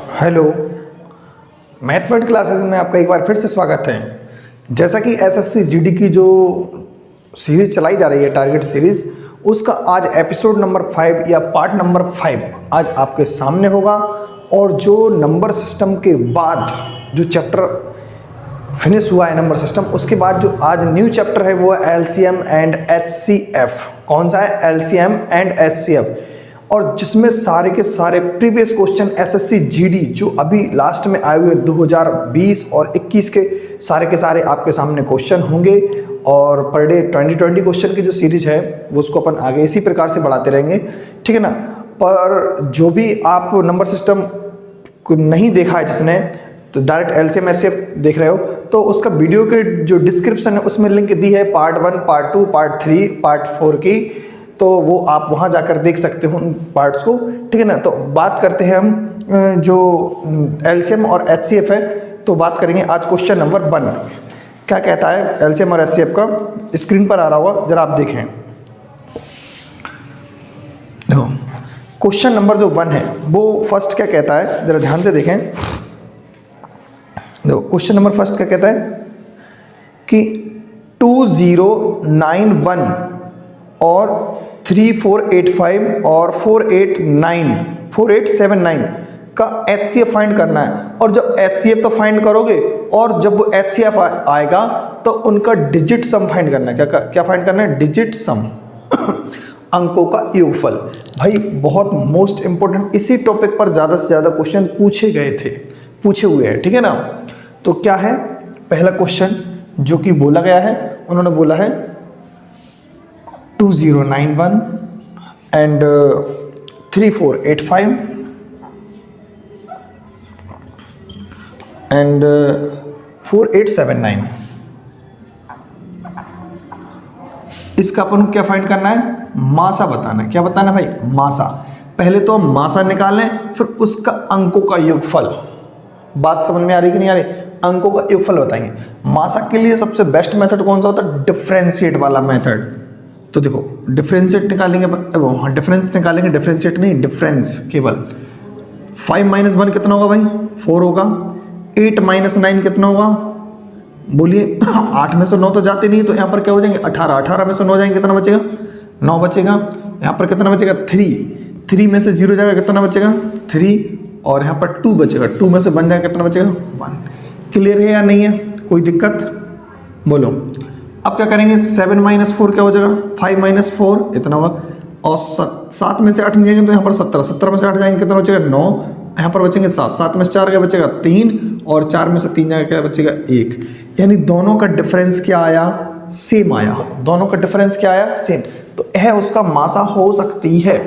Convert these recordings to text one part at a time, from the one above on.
Hello, mathematics classes में आपका एक बार फिर से स्वागत है। जैसा कि एसएससी जीडी की जो सीरीज़ चलाई जा रही है, टारगेट सीरीज़, उसका आज एपिसोड नंबर 5 या पार्ट नंबर 5 आज आपके सामने होगा। और जो नंबर सिस्टम के बाद जो चैप्टर फिनिश हुआ है नंबर सिस्टम, उसके बाद जो आज न्यू चैप्टर है वो है एलसीएम एंड एचसीएफ। कौन सा है? LCM and HCF. और जिसमें सारे के सारे प्रीवियस क्वेश्चन एसएससी जीडी जो अभी लास्ट में आए हुए 2020 और 21 के सारे आपके सामने क्वेश्चन होंगे। और पर डे 20 क्वेश्चन की जो सीरीज है वो उसको अपन आगे इसी प्रकार से बढ़ाते रहेंगे, ठीक है ना। पर जो भी आप नंबर सिस्टम को नहीं देखा है जिसने, तो डायरेक्ट एलसीएम एचसीएफ देख रहे हो, तो उसका वीडियो के जो डिस्क्रिप्शन है उसमें लिंक दी है पार्ट 1, पार्ट 2, पार्ट 3, पार्ट 4 की। तो वो आप वहाँ जाकर देख सकते हो उन पार्ट्स को, ठीक है ना। तो बात करते हैं हम जो एलसीएम और एचसीएफ है, तो बात करेंगे आज क्वेश्चन नंबर 1। क्या कहता है एलसीएम और एचसीएफ का? स्क्रीन पर आ रहा होगा, जरा आप देखें। देखो क्वेश्चन नंबर जो 1 है वो फर्स्ट क्या कहता है, जरा ध्यान से देखें। देखो क्वेश्चन नंबर फर्स्ट क्या कहता है कि 2091 और 3485 और 4879 का एचसीएफ फाइंड करना है। और जब एचसीएफ तो फाइंड करोगे, और जब वो एचसीएफ आएगा तो उनका डिजिट सम फाइंड करना है। क्या फाइंड करना है? डिजिट सम, अंकों का योगफल। भाई बहुत मोस्ट इंपोर्टेंट, इसी टॉपिक पर ज़्यादा से ज़्यादा क्वेश्चन पूछे हुए हैं, ठीक है ना। तो क्या है पहला क्वेश्चन जो कि बोला गया है, उन्होंने बोला है 2091 and 3485 and 4879। इसका अपन क्या फाइंड करना है? मासा बताना है। क्या बताना है भाई? मासा। पहले तो हम मासा निकालें, फिर उसका अंकों का योगफल। बात समझ में आ रही कि नहीं आ रही? अंकों का योगफल बताएंगे। मासा के लिए सबसे बेस्ट मेथड कौन सा होता है? डिफरेंशिएट वाला मेथड। तो देखो डिफरेंशिएट निकालेंगे, डिफरेंस निकालेंगे, डिफरेंशिएट नहीं, डिफरेंस केवल। 5 - 1 कितना होगा भाई? 4 होगा। 8 - 9 कितना होगा? बोलिए 8 में से 9 तो जाते नहीं, तो यहाँ पर क्या हो जाएंगे? 18। 18 में से 9 जाएंगे, कितना बचेगा? 9 बचेगा। यहाँ पर कितना बचेगा? 3 में से 0 जाएगा, कितना बचेगा? 3। और यहाँ पर 2 बचेगा। 2 में से 1 जाएगा, कितना बचेगा? 1। क्लियर है या नहीं है? कोई दिक्कत? बोलो। अब क्या करेंगे? 7 - 4 क्या हो जाएगा? 5 - 4 इतना होगा। और 7 में से 8 नहीं जाएंगे तो यहाँ पर 17। 17 में से 8 जाएंगे, कितना बचेगा? 9। यहाँ पर बचेंगे 7। 7 में से 4 क्या बचेगा? 3। और 4 में से 3 जाएगा, क्या बचेगा? 1। यानी दोनों का डिफरेंस क्या आया? सेम आया। दोनों का डिफरेंस क्या आया? सेम। तो यह उसका मासा हो सकती है।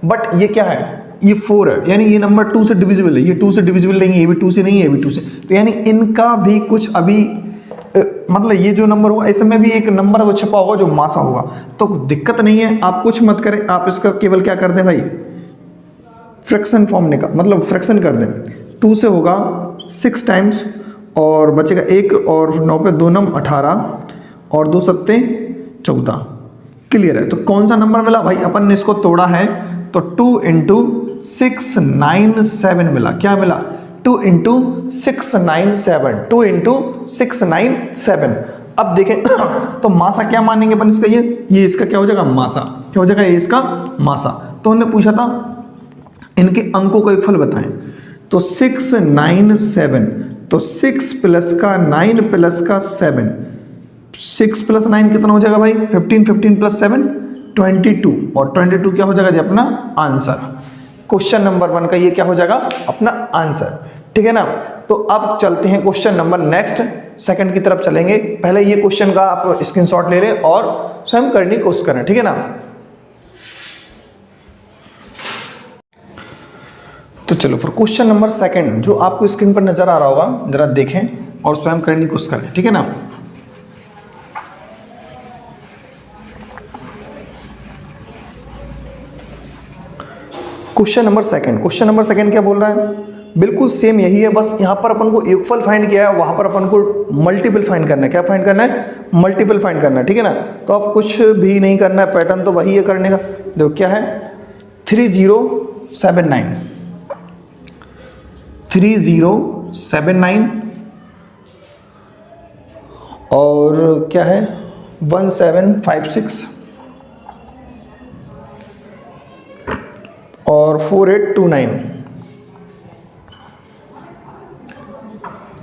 बट ये क्या है? ये 4 है, यानी ये नंबर 2 से डिविजिबल है। ये 2 से डिविजिबल नहीं है, ये भी 2 से नहीं है, ये भी 2 से। तो यानी इनका भी कुछ अभी मतलब ये जो नंबर होगा इसमें भी एक नंबर वो छपा होगा जो मासा होगा। तो दिक्कत नहीं है, आप कुछ मत करें, आप इसका केवल क्या कर दें भाई? फ्रैक्शन फॉर्म मतलब फ्रैक्शन कर दें। 2 से होगा 6 टाइम्स और बचेगा 1, और 9 पे 2 9 18 और 2 सत्ते 14। क्लियर है? तो कौन सा नंबर मिला भाई? अपन ने इसको तोड़ा है तो 2 × 697 मिला। क्या मिला? 2 × 697। 2 × 697। अब देखें तो मासा क्या मानेंगे अपन इसका? ये इसका क्या हो जाएगा? मासा। क्या हो जाएगा? ये इसका मासा। तो उन्होंने पूछा था इनके अंकों का योगफल बताएं। तो 697, तो 6 प्लस का 9 प्लस का 7, 6 + 9 कितना हो जाएगा भाई? 15। 15 + 7 22। और 22 क्या हो जाएगा जी? अपना आंसर। क्वेश्चन नंबर 1 का ये क्या हो जाएगा? अपना आंसर, ठीक है ना। तो अब चलते हैं क्वेश्चन नंबर नेक्स्ट, सेकंड की तरफ चलेंगे। पहले ये क्वेश्चन का आप स्क्रीनशॉट ले लें और स्वयं करने की कोशिश करें, ठीक है ना। तो चलो फिर क्वेश्चन नंबर सेकंड जो आपको स्क्रीन पर नजर आ रहा होगा, जरा देखें और स्वयं करने की कोशिश करें, ठीक है ना। क्वेश्चन नंबर सेकंड क्या बोल रहा है? बिल्कुल सेम यही है, बस यहाँ पर अपन को योगफल फाइंड किया है, वहाँ पर अपन को मल्टीपल फाइंड करना है। क्या फाइंड करना है? मल्टीपल फाइंड करना है, ठीक है ना। तो अब कुछ भी नहीं करना है, पैटर्न तो वही है करने का। देखो क्या है? 3079 3079 और क्या है 1756 और 4829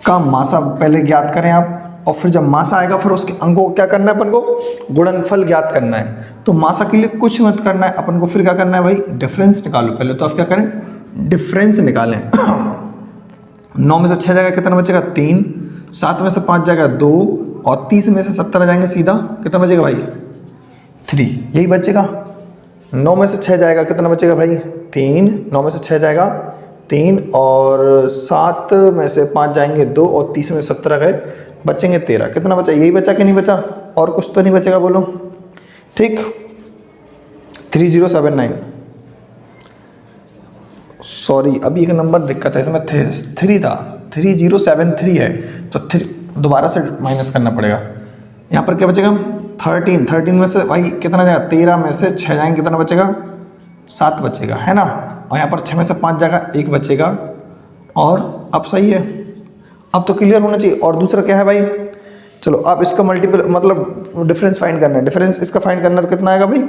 का मासा पहले ज्ञात करें आप, और फिर जब मासा आएगा फिर उसके अंकों को क्या करना है अपन को, गुणनफल ज्ञात करना है। तो मासा के लिए कुछ मत करना है अपन को, फिर क्या करना है भाई, डिफरेंस निकालो। पहले तो आप क्या करें, डिफरेंस निकालें। 9 में से 6 जाएगा कितना बचेगा 3, 7 में से 5 जाएगा 2 और 30 में से 70 जाएंगे सीधा, कितना बचेगा भाई 3, यही बचेगा। 9 में से 6 जाएगा कितना बचेगा भाई 3, 9 में से 6 जाएगा 3 और 7 में से 5 जाएंगे 2 और 30 में 70 गए, बचेंगे 13। कितना बचा, यही बचा कि नहीं बचा, और कुछ तो नहीं बचेगा बोलो, ठीक। 3079 सॉरी अभी एक नंबर दिक्कत है इसमें, 3 था, 3073 है तो 3 दोबारा से माइनस करना पड़ेगा। यहाँ पर क्या बचेगा 13 में से भाई कितना जाएगा 13 में से 6 जाएंगे कितना बचेगा 7 बचेगा, है ना। और यहाँ पर 6 में से 5 जाएगा 1 बचेगा, और अब सही है, अब तो क्लियर होना चाहिए। और दूसरा क्या है भाई, चलो आप इसका मल्टीपल मतलब डिफरेंस फाइंड करना है, डिफरेंस इसका फाइंड करना है तो कितना आएगा भाई,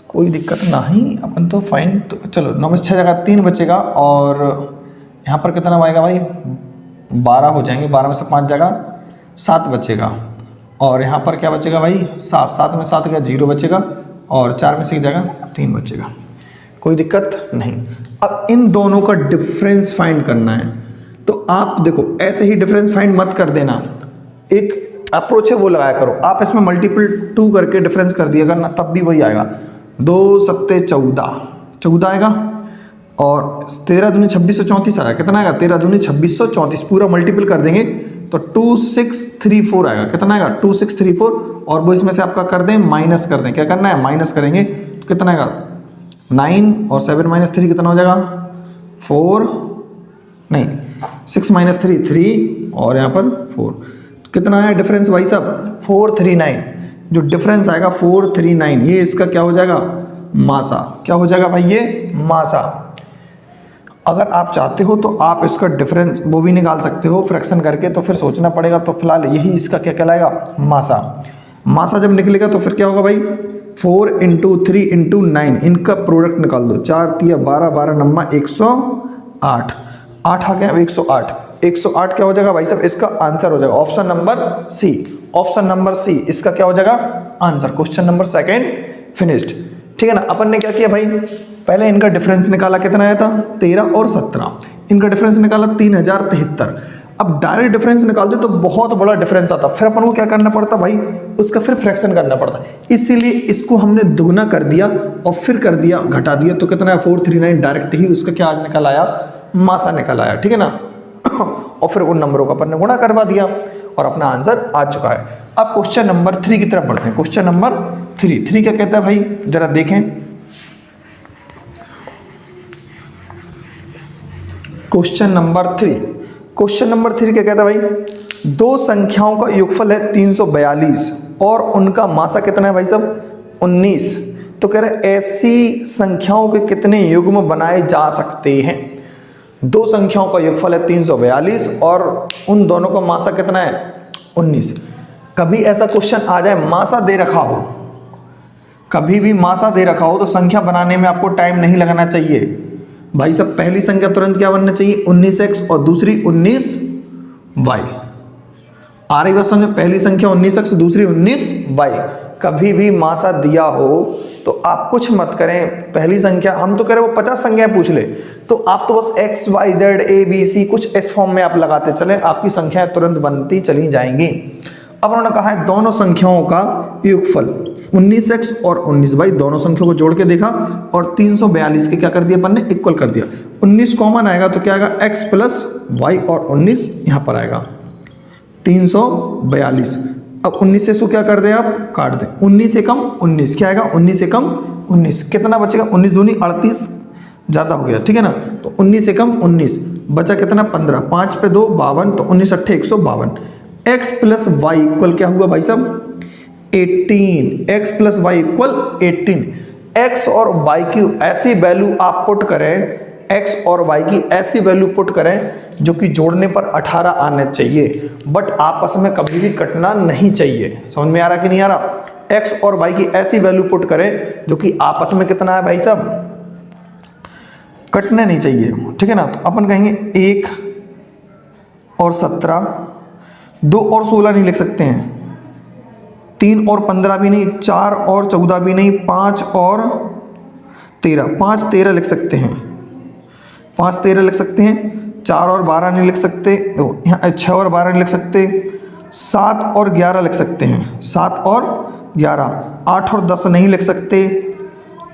कोई दिक्कत नहीं, अपन तो फाइंड तो चलो 9 में से 6 जाएगा 3 बचेगा, और यहाँ पर कितना आएगा भाई 12 हो जाएंगे, 12 में से 5 जाएगा 7 बचेगा, और यहाँ पर क्या बचेगा भाई 7 में 7 गया 0 बचेगा, और 4 में से जाएगा 3 बचेगा, कोई दिक्कत नहीं। अब इन दोनों का डिफरेंस फाइंड करना है, तो आप देखो ऐसे ही डिफरेंस फाइंड मत कर देना, एक अप्रोच है वो लगाया करो। आप इसमें मल्टीपल 2 करके डिफरेंस कर दिया करना, तब भी वही आएगा। 2 7 14 आएगा, और 13 दूनी 2634 आएगा, कितना आएगा 13 दूनी 2634, पूरा मल्टीपल कर देंगे तो 2634 आएगा, कितना आएगा 2634, और वो इसमें से आपका कर दें माइनस कर दें, क्या करना है माइनस करेंगे तो कितना आएगा 9 और 7 - 3 कितना हो जाएगा 4 नहीं 6 - 3 3 और यहाँ पर 4, तो कितना है डिफरेंस भाई साहब 439, जो डिफरेंस आएगा 439, ये इसका क्या हो जाएगा मासा, क्या हो जाएगा भाई ये मासा। अगर आप चाहते हो तो आप इसका डिफरेंस वो भी निकाल सकते हो फ्रैक्शन करके, तो फिर सोचना पड़ेगा, तो फिलहाल यही इसका क्या कहलाएगा मासा। मासा जब निकलेगा तो फिर क्या होगा भाई 4 × 3 × 9 इनका प्रोडक्ट निकाल दो, 4 × 3 = 12 12 नम्मा 108, 8 आ गया 108, 108 क्या हो जाएगा भाई साहब इसका आंसर हो जाएगा option number C, option number C इसका क्या हो जाएगा आंसर। क्वेश्चन नंबर 2 फिनिश्ड, ठीक है ना। अपन ने क्या किया भाई, पहले इनका डिफरेंस निकाला, कितना आया था 13 और 17, इनका डिफरेंस निकाला 3073। अब डायरेक्ट डिफरेंस निकाल दो तो बहुत बड़ा डिफरेंस आता, फिर अपन को क्या करना पड़ता भाई, उसका फिर फ्रैक्शन करना पड़ता, इसीलिए इसको हमने दुगना कर दिया और फिर कर दिया घटा दिया, तो कितना है 439, डायरेक्ट ही उसका क्या आज निकल आया मासा निकल आया, ठीक है ना। और फिर उन नंबरों का अपन ने गुणा करवा दिया और अपना आंसर आ चुका है। अब क्वेश्चन नंबर 3 की तरफ बढ़ते हैं। क्वेश्चन नंबर 3 क्या कहता है भाई, जरा देखें। क्वेश्चन नंबर 3 क्या कहता है भाई, 2 संख्याओं का योगफल है 342 और उनका मासा कितना है भाई साहब 19। तो कह रहे ऐसी संख्याओं के कितने युग्म बनाए जा सकते हैं। 2 संख्याओं का योगफल है 342 और उन दोनों का मासा कितना है 19। कभी ऐसा क्वेश्चन आ जाए मासा दे रखा हो, कभी भी मासा दे रखा हो तो संख्या बनाने में आपको टाइम नहीं लगाना चाहिए भाई साहब। पहली संख्या तुरंत क्या बनना चाहिए 19x और दूसरी 19y। आ रही बात समझ, पहली संख्या 19x दूसरी 19y। कभी भी मासा दिया हो तो आप कुछ मत करें, पहली संख्या हम तो कह रहे वो 50 संख्याएं पूछ ले तो आप तो बस x y z a b c कुछ इस फॉर्म में आप लगाते चले, आपकी संख्याएं तुरंत बनती चली जाएंगी। अब उन्होंने कहा है दोनों संख्याओं का योगफल 19x और 19y, दोनों संख्याओं को जोड़ के देखा और 342 के क्या कर दिया अपन ने इक्वल कर दिया। 19 कॉमन आएगा तो क्या आएगा x + y और 19 यहाँ पर आएगा 342। अब 19 से इसको क्या कर दे आप काट दें, 19 से कम 19 क्या आएगा 19 से कम 19 कितना बचेगा 19 दूनी 38 ज़्यादा हो गया, ठीक है ना। तो 19 से कम 19 बचा कितना 15, 5 पे 2 52, तो 19 × 8 = 152। x + y इक्वल क्या हुआ भाई साहब 18, x + y = 18। x और y की ऐसी वैल्यू आप पुट करें x और y की ऐसी वैल्यू पुट करें जो कि जोड़ने पर 18 आने चाहिए, बट आपस में कभी भी कटना नहीं चाहिए। समझ में आ रहा कि नहीं आ रहा? x और y की ऐसी वैल्यू पुट करें जो कि आपस में कितना है भाई साहब, कटने नहीं चाहिए, ठीक है ना। तो अपन कहेंगे 1 और 17, 2 और 16 नहीं लिख सकते हैं, 3 और 15 भी नहीं, 4 और 14 भी नहीं, 5 और 13, 5 13 लिख सकते हैं, 5 13 लिख सकते हैं, 4 और 12 नहीं लिख सकते, यहाँ 6 और 12 नहीं लिख सकते, 7 और 11 लिख सकते हैं, 7 और 11, 8 और 10 नहीं लिख सकते,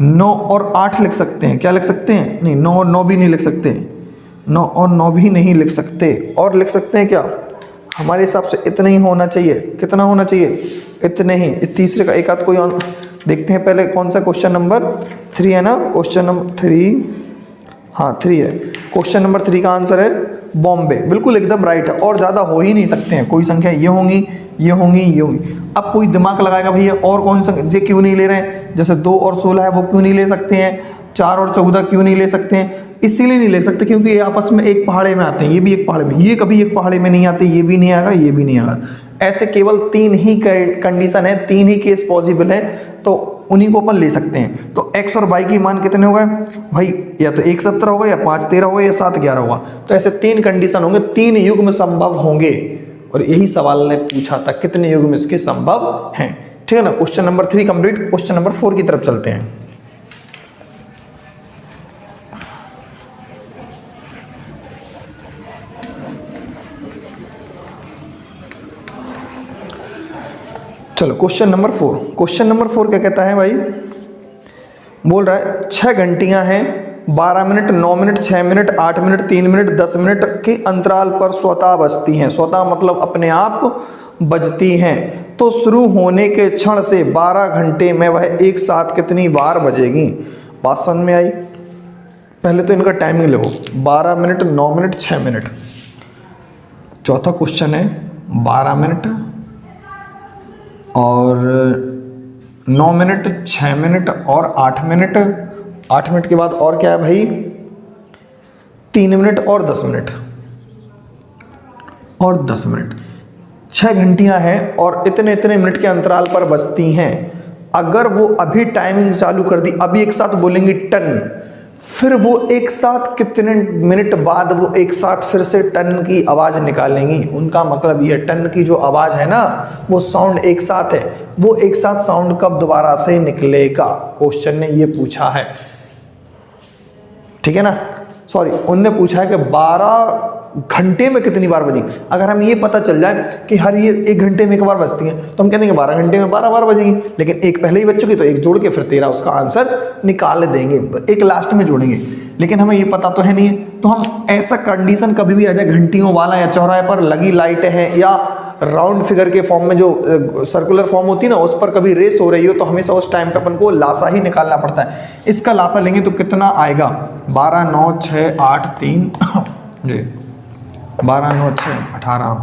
9 और 8 लिख सकते हैं, क्या लिख सकते हैं, नहीं 9 और 9 भी नहीं लिख सकते, 9 और 9 भी नहीं लिख सकते, और लिख सकते हैं क्या, हमारे हिसाब से इतना ही होना चाहिए। कितना होना चाहिए, इतने ही। तीसरे का एक आध कोई देखते हैं पहले, कौन सा क्वेश्चन नंबर 3 है ना, क्वेश्चन नंबर 3, हाँ 3 है। क्वेश्चन नंबर 3 का आंसर है बॉम्बे, बिल्कुल एकदम राइट है, और ज़्यादा हो ही नहीं सकते हैं, कोई संख्या ये होंगी, ये होंगी, ये होंगी। अब कोई दिमाग लगाएगा भैया और कौन सा जे क्यों नहीं ले रहे हैं, जैसे 2 और 16 है वो क्यों नहीं ले सकते हैं, 4 और 14 क्यों नहीं ले सकते हैं, इसीलिए नहीं ले सकते क्योंकि ये आपस में एक पहाड़े में आते हैं, ये भी एक पहाड़े में, ये कभी एक पहाड़े में नहीं आते, ये भी नहीं आएगा, ये भी नहीं आएगा। ऐसे केवल 3 ही कंडीशन है, 3 ही केस पॉसिबल है, तो उन्हीं को अपन ले सकते हैं। तो x और y की मान कितने हो गए भाई, या तो 1 17 होगा, या 5 13 होगा, या 7 11 होगा। तो ऐसे 3 कंडीशन होंगे, 3 युग्म संभव होंगे, और यही सवाल ने पूछा था कितने युग्म इसके संभव हैं, ठीक है ना। Question number 3 complete. Question number 4 की तरफ चलते हैं। चलो क्वेश्चन नंबर 4। क्वेश्चन नंबर 4 क्या कहता है भाई, बोल रहा है 6 घंटियां हैं, 12 minute, 9 minute, 6 minute, 8 minute, 3 minute, 10 minute के अंतराल पर स्वतः बजती हैं। स्वतः मतलब अपने आप बजती हैं। तो शुरू होने के क्षण से 12 घंटे में वह एक साथ कितनी बार बजेगी। बात समझ में आई? पहले तो इनका टाइमिंग लो, 12 मिनट, 9 मिनट, 6 मिनट। चौथा क्वेश्चन है 12 मिनट और 9 मिनट, 6 मिनट और 8 मिनट। 8 मिनट के बाद और क्या है भाई, 3 मिनट और 10 मिनट और 10 मिनट। 6 घंटियां हैं और इतने इतने मिनट के अंतराल पर बजती हैं। अगर वो अभी टाइमिंग चालू कर दी, अभी एक साथ बोलेंगी टन, फिर वो एक साथ कितने मिनट बाद वो एक साथ फिर से टन की आवाज़ निकालेंगी। उनका मतलब ये टन की जो आवाज़ है ना, वो साउंड एक साथ है, वो एक साथ साउंड कब दोबारा से निकलेगा, क्वेश्चन ने ये पूछा है, ठीक है ना। सॉरी, उनने पूछा है कि 12 घंटे में कितनी बार बजेगी। अगर हम ये पता चल जाए कि हर ये 1 घंटे में एक बार बजती हैं, तो हम कहते हैं 12 घंटे में 12 बार बजेगी। लेकिन एक पहले ही बज चुकी, तो एक जोड़ के फिर 13 उसका आंसर निकाल देंगे, एक लास्ट में जोड़ेंगे। लेकिन हमें ये पता तो है नहीं है, तो हम ऐसा कंडीशन कभी भी आ जाए, घंटियों वाला या चौराहे पर लगी लाइटें हैं, या राउंड फिगर के फॉर्म में जो सर्कुलर फॉर्म होती है ना, उस पर कभी रेस हो रही हो, तो हमेशा उस टाइम पे अपन को लासा ही निकालना पड़ता है। इसका लासा लेंगे तो कितना आएगा, 12 9 6 8 3 जी 12 9 6 18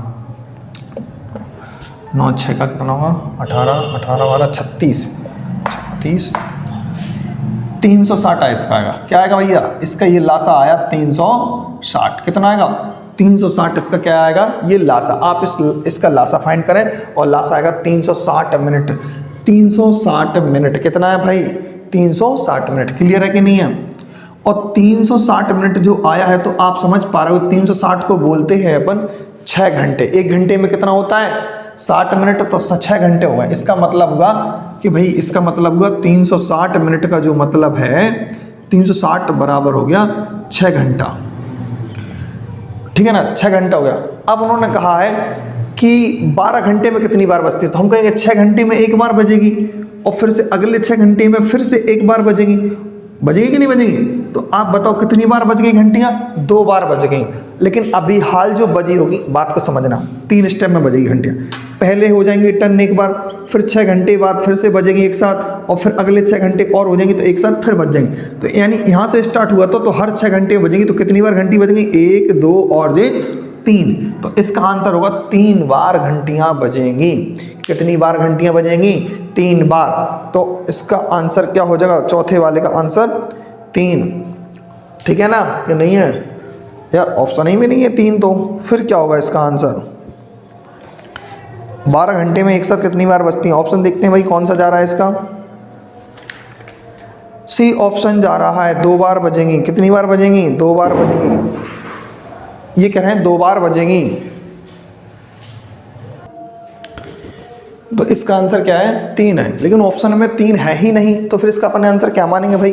9 6 का कितना होगा 18 18 वाला 36 36 360 है इसका आएगा। क्या आएगा भैया, इसका ये लासा आया 360। कितना आएगा 360, इसका क्या आएगा ये लासा। आप इसका लासा फाइंड करें और लासा आएगा 360 मिनट। 360 मिनट कितना है भाई, 360 मिनट। क्लियर है कि नहीं है? और 360 मिनट जो आया है, तो आप समझ पा रहे हो 360 को बोलते हैं अपन 6 घंटे। 1 घंटे में कितना होता है 60 मिनट, तो 6 घंटे हो गए। इसका मतलब हुआ कि भाई, इसका मतलब हुआ 360 मिनट का जो मतलब है 360 बराबर हो गया 6 घंटा, ठीक है ना। 6 घंटा हो गया। अब उन्होंने कहा है कि 12 घंटे में कितनी बार बजती है, तो हम कहेंगे 6 घंटे में एक बार बजेगी, और फिर से अगले 6 घंटे में फिर से एक बार बजेगी। बजेगी कि नहीं बजेगी? तो आप बताओ कितनी बार बज गई घंटियां, 2 बार बज गई। लेकिन अभी हाल जो बजी होगी, बात को समझना, 3 स्टेप में बजेगी घंटियां। पहले हो जाएंगे टन एक बार, फिर 6 घंटे बाद फिर से बजेगी एक साथ, और फिर अगले 6 घंटे और हो जाएंगे तो एक साथ फिर बज जाएंगे। तो यानी यहाँ से स्टार्ट हुआ तो हर 6 घंटे बजेगी। तो कितनी बार घंटी बजेगी, 1 2 और 3। तो इसका आंसर होगा 3 बार घंटियां बजेंगी। कितनी बार घंटियां बजेंगी, 3 बार। तो इसका आंसर क्या हो जाएगा, चौथे वाले का आंसर 3। ठीक है ना कि नहीं है यार? ऑप्शन ही में नहीं है 3, तो फिर क्या होगा इसका आंसर? 12 घंटे में एक साथ कितनी बार बजती हैं? ऑप्शन देखते हैं भाई कौन सा जा रहा है इसका। सी ऑप्शन जा रहा है, 2 बार बजेंगी। कितनी बार बजेंगी? 2 बार बजेंगी। ये कह रहे हैं 2 बार बजेंगी। तो इसका आंसर क्या है? 3 है, लेकिन ऑप्शन में 3 है ही नहीं, तो फिर इसका अपने आंसर क्या मानेंगे भाई?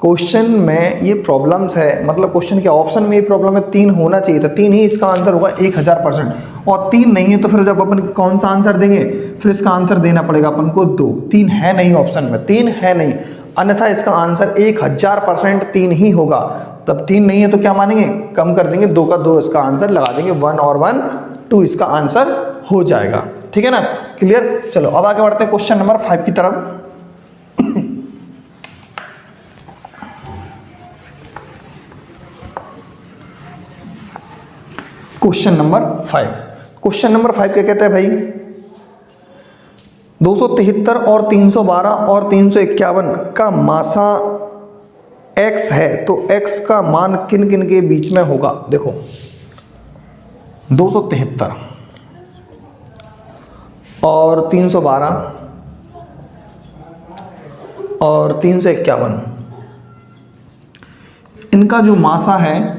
क्वेश्चन में ये प्रॉब्लम्स है, मतलब क्वेश्चन के ऑप्शन में ये प्रॉब्लम है, 3 होना चाहिए था, 3 ही इसका आंसर होगा 1000%। और 3 नहीं है तो फिर जब अपन कौन सा आंसर देंगे? फिर इसका आंसर देना पड़ेगा अपन को 2। 3 है नहीं ऑप्शन में, 3 है नहीं, अन्यथा इसका आंसर 1000% 3 ही होगा। तब 3 नहीं है तो क्या मानेंगे? कम कर देंगे, 2 का 2 इसका आंसर लगा देंगे, 1 और 1 2 इसका आंसर हो जाएगा। ठीक है ना? क्लियर? चलो अब आगे बढ़ते हैं क्वेश्चन नंबर 5 की तरफ। Question number 5। क्वेश्चन नंबर 5 क्या कहते हैं भाई? 273 और 312 और 351 का मासा x है, तो x का मान किन किन के बीच में होगा? देखो 273 और 312 और 351, इनका जो मासा है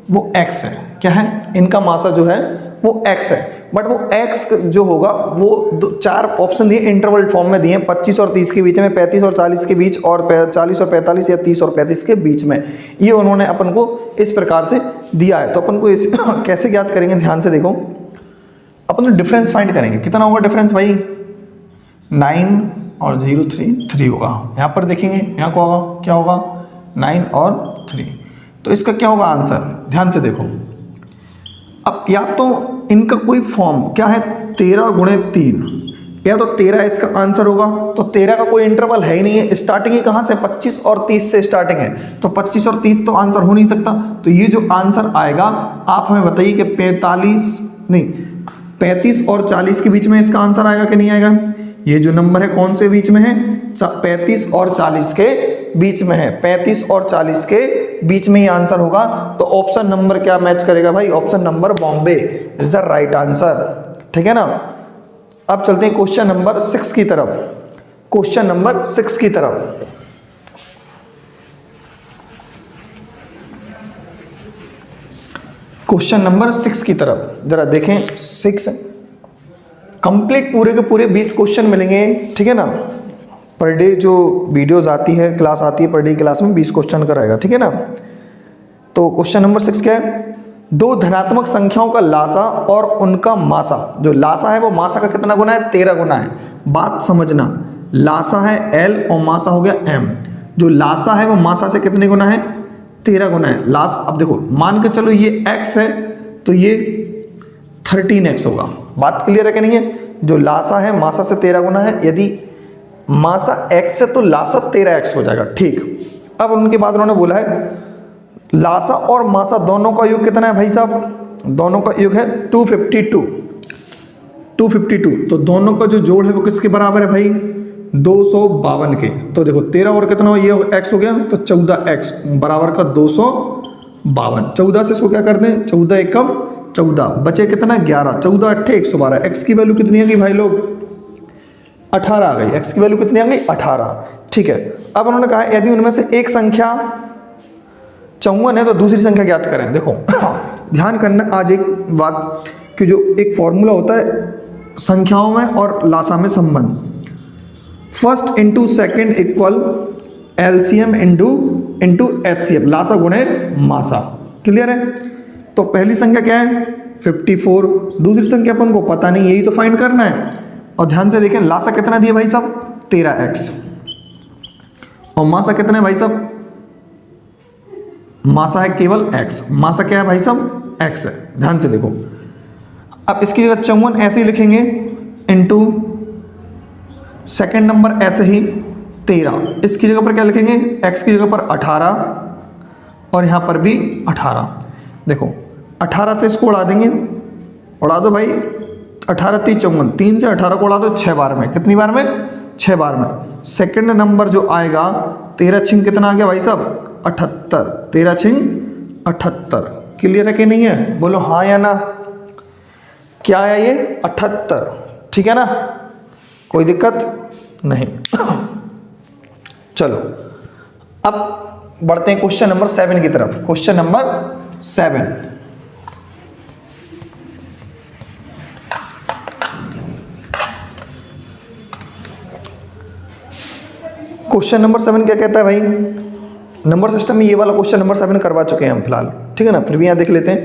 वो x है। क्या है? इनका मासा जो है वो x है, बट वो x जो होगा वो 4 ऑप्शन दिए, इंटरवल फॉर्म में दिए, 25 और 30 के बीच में, 35 और 40 के बीच, और 40 और 45 या 30 और 35 के बीच में। ये उन्होंने अपन को इस प्रकार से दिया है। तो अपन को इस कैसे ज्ञात करेंगे? ध्यान से देखो, अपन डिफरेंस फाइंड करेंगे। कितना होगा डिफरेंस भाई? 9 और 0 3 होगा। यहाँ पर देखेंगे, यहाँ को होगा, क्या होगा? 9 और 3। तो इसका क्या होगा आंसर? ध्यान से देखो, अब या तो इनका कोई फॉर्म क्या है? 13 गुणे 3, या तो 13 इसका आंसर होगा। तो 13 का कोई इंटरवल है ही नहीं है, स्टार्टिंग ही कहाँ से? 25 और 30 से स्टार्टिंग है, तो 25 और 30 तो आंसर हो नहीं सकता। तो ये जो आंसर आएगा, आप हमें बताइए कि 35 और 40 के बीच में इसका आंसर आएगा कि नहीं आएगा? ये जो नंबर है कौन से बीच में है? 35 और 40 के बीच में है। 35 और 40 के बीच में ही आंसर होगा। तो ऑप्शन नंबर क्या मैच करेगा भाई? Option number Bombay is the right answer. ठीक है ना? अब चलते हैं क्वेश्चन नंबर 6 की तरफ। क्वेश्चन नंबर 6 की तरफ। क्वेश्चन नंबर 6 की तरफ जरा देखें। 6 कंप्लीट पूरे के पूरे 20 क्वेश्चन मिलेंगे। ठीक है ना? पर डे जो वीडियोस आती है, क्लास आती है, पर डे क्लास में 20 क्वेश्चन का रहेगा। ठीक है ना? तो क्वेश्चन नंबर 6 क्या है? 2 धनात्मक संख्याओं का लासा और उनका मासा। जो लासा है वो मासा का कितना गुना है? 13 गुना है। बात समझना, लासा है L और मासा हो गया M। जो लासा है वो मासा से कितने गुना है? 13 गुना है। लास, अब देखो मान के चलो ये x है तो ये 13x होगा। बात क्लियर है कि नहीं है? जो लासा है मासा से 13 गुना है, यदि मासा x है तो लासा 13x हो जाएगा। ठीक। अब उनके बाद उन्होंने बोला है लासा और मासा दोनों का योग कितना है भाई साहब? दोनों का योग है 252। तो दोनों का जो जोड़ है वो किसके बराबर है भाई? 252 के। तो देखो 13 और कितना हो, ये x हो गया, तो 14x बराबर का 252। 14 से इसको क्या कर दें? 14 एकम 14, बचे कितना? 11। 14 8 112। x की वैल्यू कितनी आ गई भाई लोग? 18 आ गई। x की वैल्यू कितनी आ गई? 18। ठीक है। अब उन्होंने कहा यदि उनमें से एक संख्या 54 है तो दूसरी संख्या ज्ञात करें। देखो ध्यान करना आज एक बात कि जो एक फॉर्मूला होता है संख्याओं में और लासा में संबंध, first into second equal LCM into HCF, लासा गुणे मासा। क्लियर है? तो पहली संख्या क्या है? 54। दूसरी संख्या अपन को पता नहीं, यही तो फाइंड करना है। और ध्यान से देखें लासा कितना दिया भाई साहब? 13x। और मासा कितना है भाई साहब? मासा है केवल x। मासा क्या है भाई साहब? x है। ध्यान से देखो, अब इसकी जगह 54 ऐसे ही लिखेंगे, इंटू सेकेंड नंबर ऐसे ही 13। इसकी जगह पर क्या लिखेंगे? x की जगह पर 18 और यहाँ पर भी 18। देखो 18 से इसको उड़ा देंगे, उड़ा दो भाई। 18 3 54, 3 से 18 को उड़ा दो 6 बार में। कितनी बार में? 6 बार में। सेकंड नंबर जो आएगा 13 छिंग कितना आ गया भाई साहब? 78, 13 छिंग 78। क्लियर है कि नहीं है? बोलो हाँ या ना। क्या आया ये? 78। ठीक है ना, कोई दिक्कत नहीं। चलो अब बढ़ते हैं क्वेश्चन नंबर 7 की तरफ। क्वेश्चन नंबर 7, क्वेश्चन नंबर 7 क्या कहता है भाई? नंबर सिस्टम में ये वाला क्वेश्चन नंबर 7 करवा चुके हैं हम फिलहाल, ठीक है ना, फिर भी यहाँ देख लेते हैं।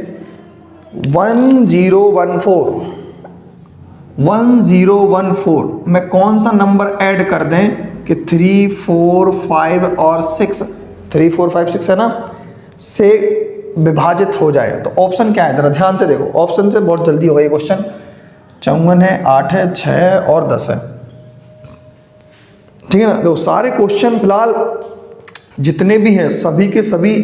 1014 में कौन सा नंबर ऐड कर दें कि 3, 4, 5 और 6, 3, 4, 5, 6 है ना, से विभाजित हो जाए? तो ऑप्शन क्या है, जरा ध्यान से देखो, ऑप्शन से बहुत जल्दी होगा ये क्वेश्चन। 54 है, 8 है, 6 और 10 है, ठीक है ना। तो सारे क्वेश्चन फिलहाल जितने भी हैं सभी के सभी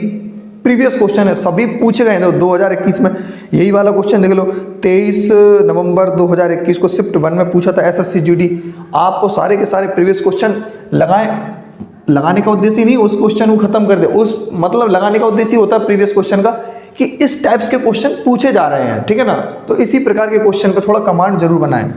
प्रीवियस क्वेश्चन है, सभी पूछे गए हैं। 2021 में यही वाला क्वेश्चन देख लो, 23 नवंबर 2021 को शिफ्ट 1 में पूछा था SSC GD। आपको सारे के सारे प्रीवियस क्वेश्चन लगाने का उद्देश्य नहीं उस क्वेश्चन को खत्म कर दे, उस मतलब लगाने का उद्देश्य होता है प्रीवियस क्वेश्चन का कि इस टाइप्स के क्वेश्चन पूछे जा रहे हैं, ठीक है ना। तो इसी प्रकार के क्वेश्चन पे थोड़ा कमांड जरूर बनाएं।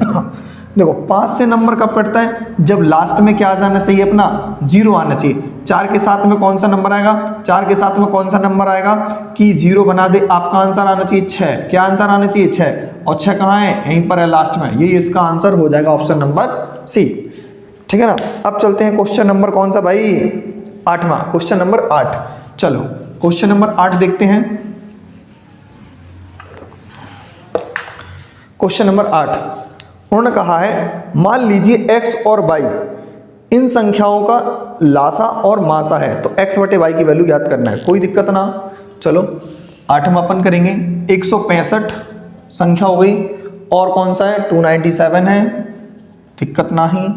देखो 5 से नंबर कब कटता है? जब लास्ट में क्या आ जाना चाहिए अपना? 0 आना चाहिए। 4 के साथ में कौन सा नंबर आएगा? 4 के साथ में कौन सा नंबर आएगा कि 0 बना दे? आपका आंसर आना चाहिए 6। क्या आंसर आना चाहिए? 6। और 6 कहाँ है? यहीं पर है लास्ट में। यही इसका आंसर हो जाएगा ऑप्शन नंबर सी, ठीक है ना। अब चलते हैं क्वेश्चन नंबर कौन सा भाई? 8वां, क्वेश्चन नंबर 8। चलो क्वेश्चन नंबर 8 देखते हैं। क्वेश्चन नंबर 8 उन्होंने कहा है, मान लीजिए x और y इन संख्याओं का लासा और मासा है, तो x बटे y की वैल्यू याद करना है। कोई दिक्कत ना। चलो 8वां अपन करेंगे। 165 संख्या हो गई, और कौन सा है? 297 है, दिक्कत ना ही।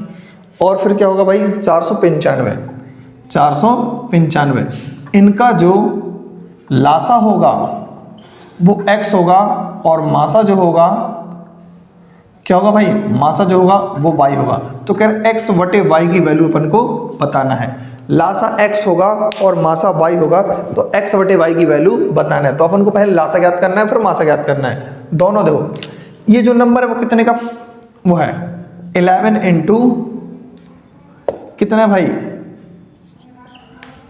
और फिर क्या होगा भाई? 495। इनका जो लासा होगा वो x होगा, और मासा जो होगा क्या होगा भाई? मासा जो होगा वो y होगा। तो कह रहे x बटे y की वैल्यू अपन को बताना है। लासा x होगा और मासा y होगा, तो x बटे y की वैल्यू बताना है। तो अपन को पहले लासा ज्ञात करना है, फिर मासा ज्ञात करना है। दोनों देखो, ये जो नंबर है वो कितने का? वो है 11 इंटू कितना है भाई?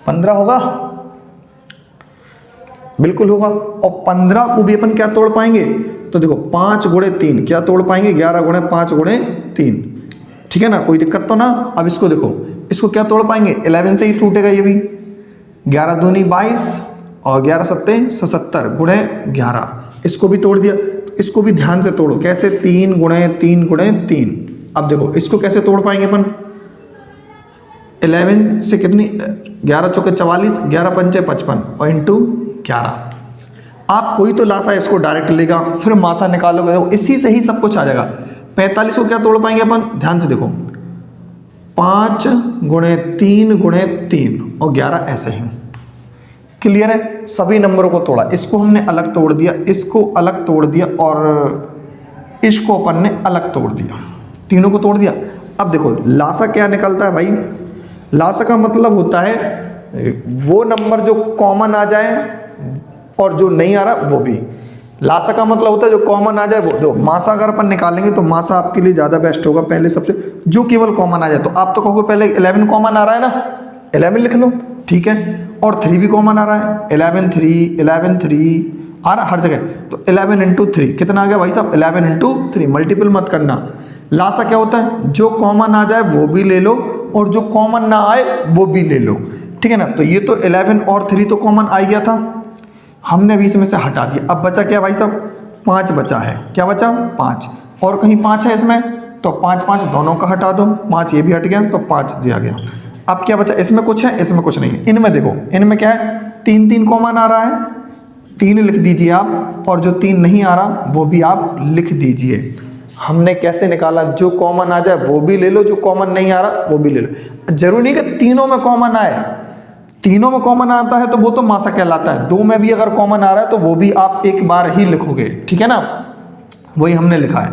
15 होगा, बिल्कुल होगा। और 15 को भी अपन क्या तोड़ पाएंगे? तो देखो 5 गुणे 3 क्या तोड़ पाएंगे? 11 गुणे 5 गुणे 3, ठीक है ना, कोई दिक्कत तो ना। अब इसको देखो, इसको क्या तोड़ पाएंगे? 11 से ही टूटेगा ये भी। 11 दूनी 22 और 11 सत्ते 77 गुणे 11, इसको भी तोड़ दिया। इसको भी ध्यान से तोड़ो, कैसे? 3 गुणे 3 गुणे 3। अब देखो इसको कैसे तोड़ पाएंगे अपन? 11 से कितनी? 11 चौके 44, 11 पंचे 55 और इंटू 11। आप कोई तो लासा इसको डायरेक्ट लेगा, फिर मासा निकालोगे, तो इसी से ही सब कुछ आ जाएगा। 45 को क्या तोड़ पाएंगे अपन? ध्यान से देखो, 5 गुणे 3 गुणे 3 और 11 ऐसे ही। क्लियर है? सभी नंबरों को तोड़ा, इसको हमने अलग तोड़ दिया, इसको अलग तोड़ दिया, और इसको अपन ने अलग तोड़ दिया, तीनों को तोड़ दिया। अब देखो लासा क्या निकलता है भाई? लासा का मतलब होता है वो नंबर जो कॉमन आ जाए और जो नहीं आ रहा वो भी। लासा का मतलब होता है जो कॉमन आ जाए वो। जो मासा अगर अपन निकालेंगे तो मासा आपके लिए ज़्यादा बेस्ट होगा, पहले सबसे जो केवल कॉमन आ जाए। तो आप तो कहोगे पहले 11 कॉमन आ रहा है ना, 11 लिख लो, ठीक है। और 3 भी कॉमन आ रहा है, 11 3 आ रहा हर जगह। तो 11 इंटू 3 कितना आ गया भाई साहब? 11 इंटू 3। मल्टीपल मत करना। लासा क्या होता है? जो कॉमन आ जाए वो भी ले लो, और जो कॉमन ना आए वो भी ले लो, ठीक है ना। तो ये तो 11 और 3 तो कॉमन आ गया था, हमने अभी इसमें से हटा दिया। अब बचा क्या भाई साहब? 5 बचा है। क्या बचा? 5। और कहीं 5 है इसमें, तो 5 5 दोनों का हटा दो, 5 ये भी हट गया, तो 5 दिया गया। अब क्या बचा? इसमें कुछ है, इसमें कुछ नहीं है। इनमें देखो, इनमें क्या है? 3 3 कॉमन आ रहा है, 3 लिख दीजिए आप, और जो 3 नहीं आ रहा वो भी आप लिख दीजिए। हमने कैसे निकाला? जो कॉमन आ जाए वो भी ले लो, जो कॉमन नहीं आ रहा वो भी ले लो। जरूरी नहीं कि तीनों में कॉमन आए, तीनों में कॉमन आता है तो वो तो मासा कहलाता है। 2 में भी अगर कॉमन आ रहा है तो वो भी आप एक बार ही लिखोगे, ठीक है ना। वही हमने लिखा है।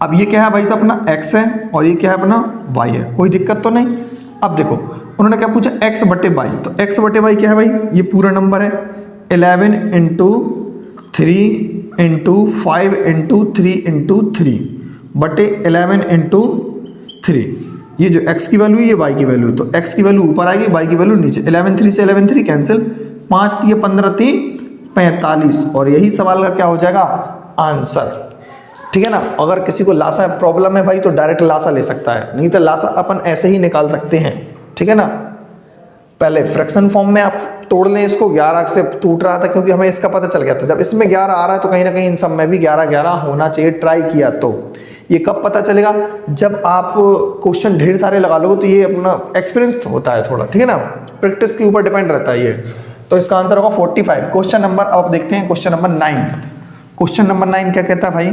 अब ये क्या है भाई साहब? अपना x है, और ये क्या है? अपना y है। कोई दिक्कत तो नहीं। अब देखो उन्होंने क्या पूछा, x बटे वाई। तो x बटे वाई क्या है भाई, ये पूरा नंबर है 11 इंटू 3 इंटू 5 इंटू 3 इंटू 3 बटे 11 इंटू 3। ये जो x की वैल्यू है ये y की वैल्यू है, तो x की वैल्यू ऊपर आएगी, y की वैल्यू नीचे। 11 3 से 11 3 कैंसिल, 5 3 15 3 45, और यही सवाल का क्या हो जाएगा आंसर। ठीक है ना। अगर किसी को लासा प्रॉब्लम है भाई तो डायरेक्ट लासा ले सकता है, नहीं तो लासा अपन ऐसे ही निकाल सकते हैं। ठीक है ना। पहले फ्रैक्शन फॉर्म में आप तोड़ लें इसको, 11 से टूट रहा था क्योंकि हमें इसका पता चल गया था। जब इसमें 11 आ रहा है तो कहीं ना कहीं इन सब में भी 11 11 होना चाहिए। ट्राई किया तो ये कब पता चलेगा, जब आप क्वेश्चन ढेर सारे लगा लोगे तो ये अपना एक्सपीरियंस तो होता है थोड़ा। ठीक है ना, प्रैक्टिस के ऊपर डिपेंड रहता है ये। तो इसका आंसर होगा 45। क्वेश्चन नंबर, अब देखते हैं क्वेश्चन नंबर 9। क्वेश्चन नंबर 9 क्या कहता है भाई,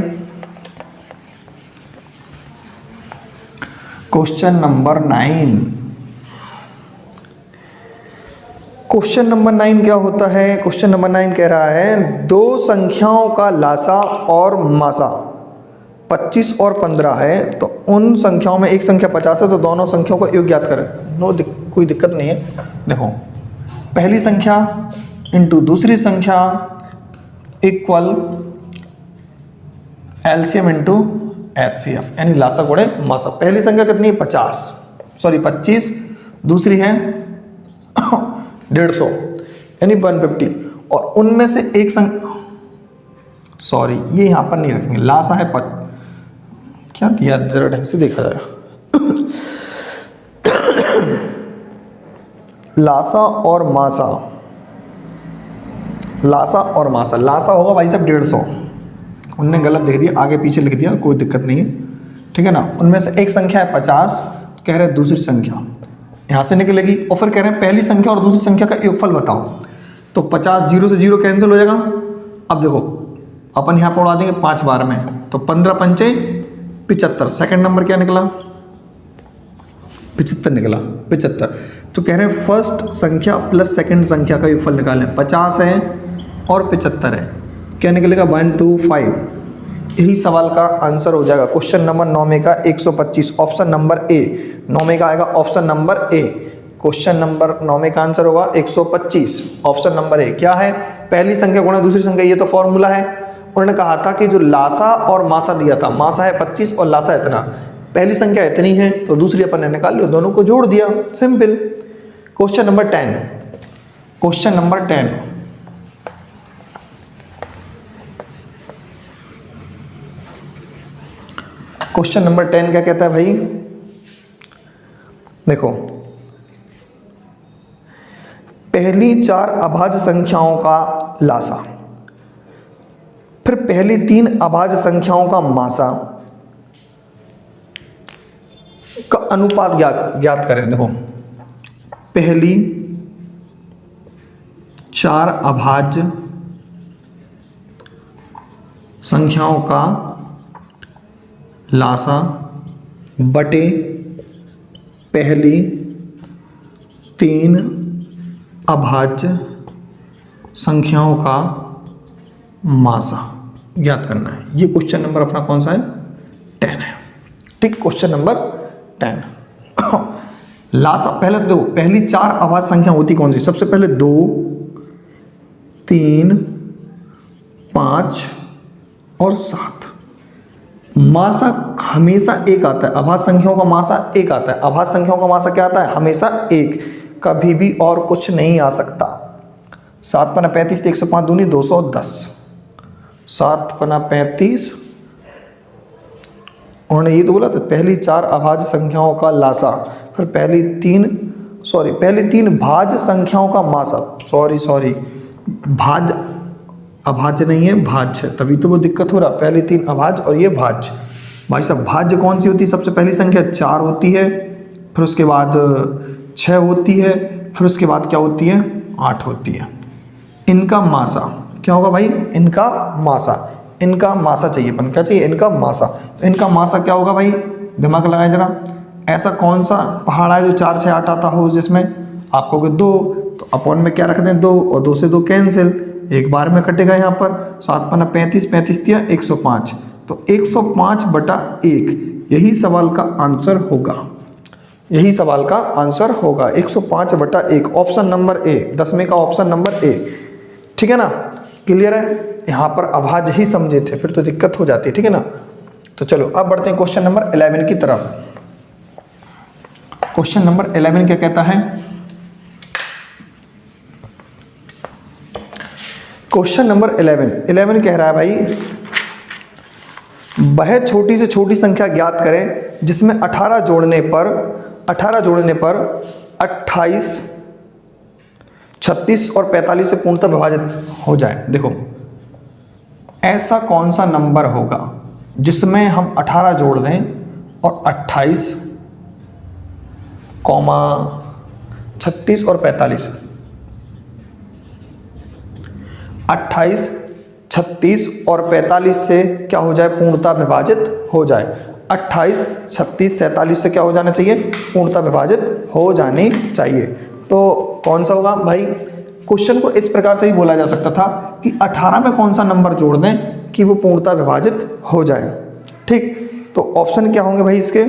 क्वेश्चन नंबर 9। क्वेश्चन नंबर 9 क्या होता है, क्वेश्चन नंबर 9 कह रहा है दो संख्याओं का लासा और मासा 25 और 15 है, तो उन संख्याओं में एक संख्या 50 है, तो दोनों संख्याओं का योग ज्ञात करें। कोई दिक्कत नहीं है। देखो, पहली संख्या इंटू दूसरी संख्या इक्वल एलसीएम इंटू एचसीएफ, यानी लासा गुणे मासा। पहली संख्या कितनी है 25, दूसरी है 150 यानी 150, और उनमें से एक संख्या, सॉरी ये यहाँ पर नहीं रखेंगे, लासा है क्या दिया, जरा ढंग से देखा जाए। लासा और मासा, लासा और मासा, लासा होगा भाई साहब 150, उनने गलत दे दिया, आगे पीछे लिख दिया, कोई दिक्कत नहीं है। ठीक है ना। उनमें से एक संख्या है 50, कह रहे हैं दूसरी संख्या यहाँ से निकलेगी, और फिर कह रहे हैं पहली संख्या और दूसरी संख्या का योगफल बताओ। तो 50 0 से 0 कैंसिल हो जाएगा। अब देखो अपन यहाँ पर उड़ा देंगे 5 बार में, तो 15 पंचे 75, सेकंड नंबर क्या निकला 75 निकला, 75। तो कह रहे हैं फर्स्ट संख्या प्लस सेकंड संख्या का योगफल निकालें। 50 है और 75 है, क्या निकलेगा 125। यही सवाल का आंसर हो जाएगा क्वेश्चन नंबर 9 में का 125, ऑप्शन नंबर ए। 9 में का आएगा option number A. Question number 9 में का आंसर होगा 125, ऑप्शन नंबर ए। क्या है, पहली संख्या गुणा दूसरी संख्या, ये तो फॉर्मूला है। उन्होंने कहा था कि जो लासा और मासा दिया था, मासा है 25 और लासा इतना, पहली संख्या इतनी है तो दूसरी अपन ने निकाल ली, दोनों को जोड़ दिया, simple. Question number 10, question number 10, question number 10 क्या कहता है भाई, देखो पहली 4 अभाज्य संख्याओं का लासा, फिर पहली 3 अभाज्य संख्याओं का मासा का अनुपात ज्ञात करें। देखो पहली 4 अभाज्य संख्याओं का लासा बटे पहली 3 अभाज्य संख्याओं का मासा ज्ञात करना है। ये क्वेश्चन नंबर अपना कौन सा है, 10 है। ठीक, क्वेश्चन नंबर 10। लासा, पहले तो देखो पहली 4 अभाज्य संख्या होती कौन सी, सबसे पहले 2 3 5 और 7। मासा हमेशा एक आता है, अभाज्य संख्याओं का मासा एक आता है। अभाज्य संख्याओं का मासा क्या आता है, हमेशा एक, कभी भी और कुछ नहीं आ सकता। 7 पना 35, 105 दूनी 210, 7 पना 35, उन्होंने ये तो बोला था पहली 4 अभाज्य संख्याओं का लासा, फिर पहली 3 भाज्य संख्याओं का मासा, सॉरी भाज्य, अभाज्य नहीं है भाज्य, तभी तो वो दिक्कत हो रहा। पहली 3 अभाज्य और ये भाज्य। भाई साहब भाज्य कौन सी होती है, सबसे पहली संख्या 4 होती है, फिर उसके बाद 6 होती है, फिर उसके बाद क्या होती है 8 होती है। इनका मासा क्या होगा भाई, इनका मासा चाहिए अपन, क्या चाहिए, इनका मासा। तो इनका मासा क्या होगा भाई, दिमाग लगाएं जरा। ऐसा कौन सा पहाड़ है जो 4 से 8 आता हो, जिसमें आपको 2, तो अपॉन में क्या रख दें 2, और 2 से 2 कैंसिल, एक बार में कटेगा यहाँ पर। 7 पना 35, 35 दिया 105, तो 105/1 यही सवाल का आंसर होगा। यही सवाल का आंसर होगा 105/1, ऑप्शन नंबर ए, 10वें का ऑप्शन नंबर ए। ठीक है ना, क्लियर है। यहाँ पर आवाज ही समझे थे, फिर तो दिक्कत हो जाती है। ठीक है ना, तो चलो अब बढ़ते हैं क्वेश्चन नंबर 11 की तरफ। क्वेश्चन नंबर 11 क्या कहता है? क्वेश्चन नंबर 11 कह रहा है भाई, वह छोटी से छोटी संख्या ज्ञात करें जिसमें 18 जोड़ने पर 28, 36 और 45 से पूर्णतः विभाजित हो जाए। देखो, ऐसा कौन सा नंबर होगा जिसमें हम 18 जोड़ दें और 28, 36 और 45, 28, 36 और 45 से क्या हो जाए? पूर्णतः विभाजित हो जाए। 28, 36, 47 से क्या हो जाना चाहिए? पूर्णतः विभाजित हो जानी चाहिए। तो कौन सा होगा भाई? क्वेश्चन को इस प्रकार से ही बोला जा सकता था कि 18 में कौन सा नंबर जोड़ दें कि वो पूर्णतः विभाजित हो जाए। ठीक, तो ऑप्शन क्या होंगे भाई इसके?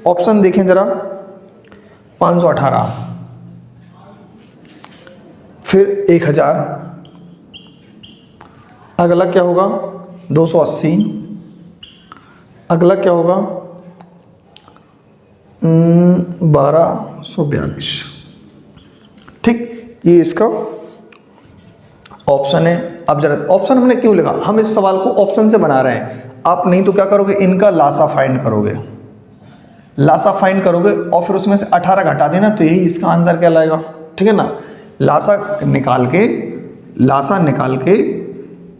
ऑप्शन देखें जरा, 518, फिर 1000, अगला क्या होगा? 280, अगला क्या होगा? 1242। ठीक, ये इसका ऑप्शन है। अब जरा ऑप्शन हमने क्यों लिखा? हम इस सवाल को ऑप्शन से बना रहे हैं। आप नहीं तो क्या करोगे? इनका लासा फाइंड करोगे, लासा फाइंड करोगे और फिर उसमें से 18 घटा देना, तो यही इसका आंसर क्या लाएगा। ठीक है ना, लासा निकाल के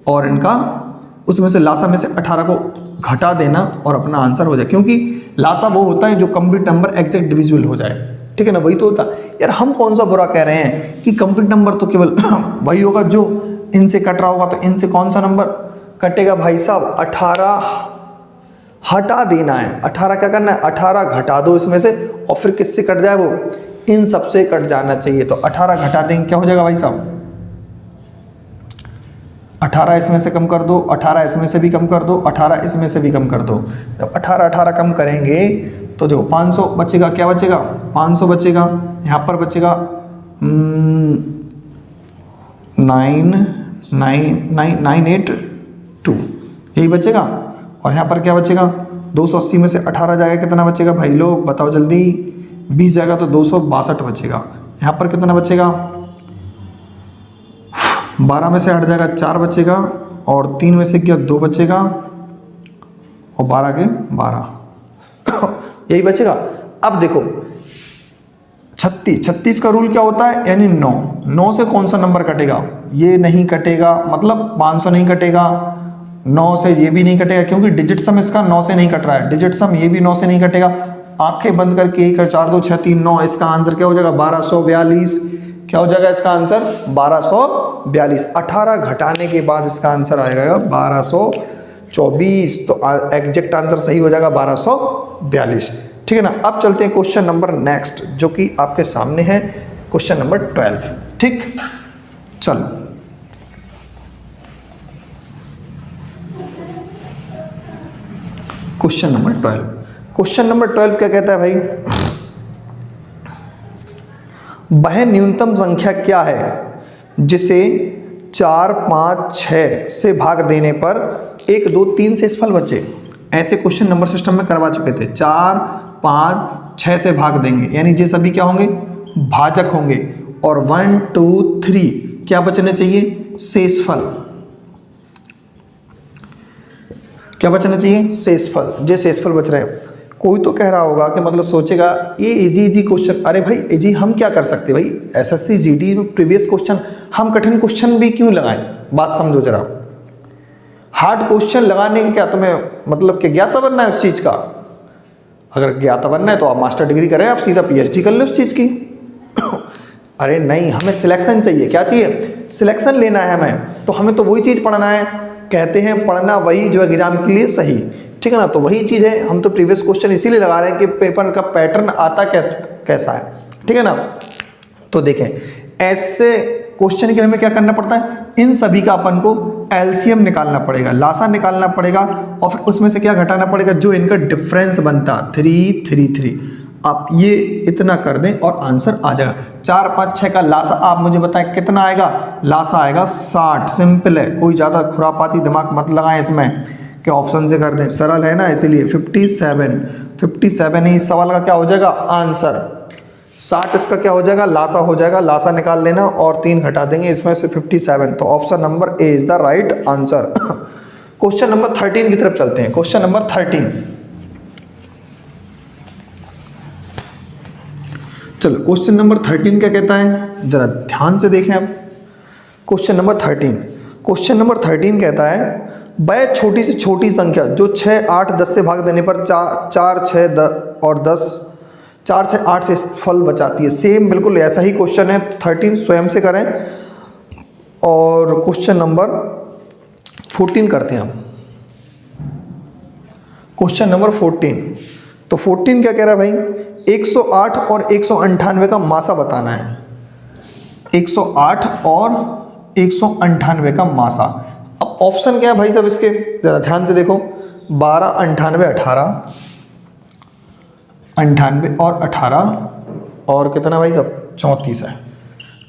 और इनका उसमें से लासा में से 18 को घटा देना और अपना आंसर हो जाए, क्योंकि लासा वो होता है जो कंप्लीट नंबर एग्जैक्ट डिविजिबल हो जाए। ठीक है ना, वही तो होता है यार। हम कौन सा बुरा कह रहे हैं कि कंप्लीट नंबर तो केवल वही होगा जो इनसे कट रहा होगा। तो इनसे कौन सा नंबर कटेगा भाई साहब? 18 हटा देना है। 18 क्या करना है? 18 घटा दो इसमें से, और फिर किससे कट जाए? वो इन सबसे कट जाना चाहिए। तो 18 घटा देंगे, क्या हो जाएगा भाई साहब? 18 इसमें से कम कर दो, 18 इसमें से भी कम कर दो, 18 इसमें से भी कम कर दो। जब 18 कम करेंगे तो देखो 500 बचेगा। क्या बचेगा? 500 बचेगा। यहाँ पर बचेगा 982, यही बचेगा। और यहाँ पर क्या बचेगा? 280 में से 18 जाएगा, कितना बचेगा भाई लोग? बताओ जल्दी। 20 जाएगा तो 262 बचेगा। यहाँ पर कितना बचेगा? 12 में से 8 जाएगा, 4 बचेगा। और 3 में से क्या? 2 बचेगा। और 12 के 12 यही बचेगा। अब देखो 36 का रूल क्या होता है? यानी 9 से कौन सा नंबर कटेगा? ये नहीं कटेगा, मतलब 500 नहीं कटेगा। 9 से ये भी नहीं कटेगा, क्योंकि डिजिट सम इसका 9 से नहीं कट रहा है। डिजिट सम ये भी 9 से नहीं कटेगा। आंखें बंद करके 1 और 4 2 6 3 9, इसका आंसर क्या हो जाएगा? 1242। क्या हो जाएगा इसका आंसर? 1242। 18 घटाने के बाद इसका आंसर आएगा 1224। तो एग्जैक्ट आंसर सही हो जाएगा 1242। ठीक है ना। अब चलते हैं क्वेश्चन नंबर नेक्स्ट, जो कि आपके सामने है, क्वेश्चन नंबर 12। ठीक, चलो क्वेश्चन नंबर 12। क्वेश्चन नंबर 12 क्या कहता है भाई? वह न्यूनतम संख्या क्या है जिसे 4, 5, 6 से भाग देने पर 1, 2, 3 से फल बचे? ऐसे क्वेश्चन नंबर सिस्टम में करवा चुके थे। 4, 5, 6 से भाग देंगे, यानी ये सभी क्या होंगे? भाजक होंगे। और 1, 2, 3 क्या बचने चाहिए? शेषफल। क्या बचना चाहिए? शेषफल। जे शेषफल बच रहे हैं। कोई तो कह रहा होगा कि मतलब सोचेगा ये इजी क्वेश्चन। अरे भाई इजी हम क्या कर सकते भाई? एसएससी जीडी में प्रीवियस क्वेश्चन, हम कठिन क्वेश्चन भी क्यों लगाएं? बात समझो जरा। हार्ड क्वेश्चन लगाने के क्या तुम्हें मतलब कि ज्ञाता बनना है उस चीज़ का? अगर ज्ञाता बनना है तो आप मास्टर डिग्री करें, आप सीधा पीएचडी कर लें उस चीज़ की। अरे नहीं, हमें सिलेक्शन चाहिए। क्या चाहिए? सिलेक्शन लेना है हमें। तो हमें तो वही चीज़ पढ़ना है। कहते हैं पढ़ना वही जो एग्जाम के लिए सही। ठीक है ना, तो वही चीज़ है। हम तो प्रीवियस क्वेश्चन इसीलिए लगा रहे हैं कि पेपर का पैटर्न आता कैसा है। ठीक है ना, तो देखें ऐसे क्वेश्चन के लिए हमें क्या करना पड़ता है? इन सभी का अपन को एलसीएम निकालना पड़ेगा, लासा निकालना पड़ेगा, और फिर उसमें से क्या घटाना पड़ेगा? जो इनका डिफरेंस बनता 3, 3, 3। आप ये इतना कर दें और आंसर आ जाएगा। 4, 5, 6 का लासा आप मुझे बताएं कितना आएगा। लासा आएगा 60। सिंपल है, कोई ज़्यादा खुरापाती दिमाग मत लगाएं इसमें कि ऑप्शन से कर दें, सरल है ना, इसीलिए 57 ही इस सवाल का क्या हो जाएगा आंसर। 60 इसका क्या हो जाएगा लासा हो जाएगा। लासा निकाल लेना और 3 घटा देंगे इसमें से 57, तो option number A is the right answer. Question number 13 की तरफ चलते हैं। क्वेश्चन नंबर 13, चलो क्वेश्चन नंबर 13 क्या कहता है, जरा ध्यान से देखें आप। क्वेश्चन नंबर 13 कहता है वह छोटी से छोटी संख्या जो 6, 8, 10 से भाग देने पर 4, 6 और 10, 4, 6, 8 से फल बचाती है। सेम बिल्कुल ऐसा ही क्वेश्चन है, 13 स्वयं से करें। और क्वेश्चन नंबर 14 करते हैं हम। क्वेश्चन नंबर 14, तो 14 क्या कह रहा है भाई, 108 और 198 का मासा बताना है। 108 और 198 का मासा। अब ऑप्शन क्या है भाई साहब इसके, जरा ध्यान से देखो। 12, 98, 18, 98 और 18 और कितना भाई साहब 34 है।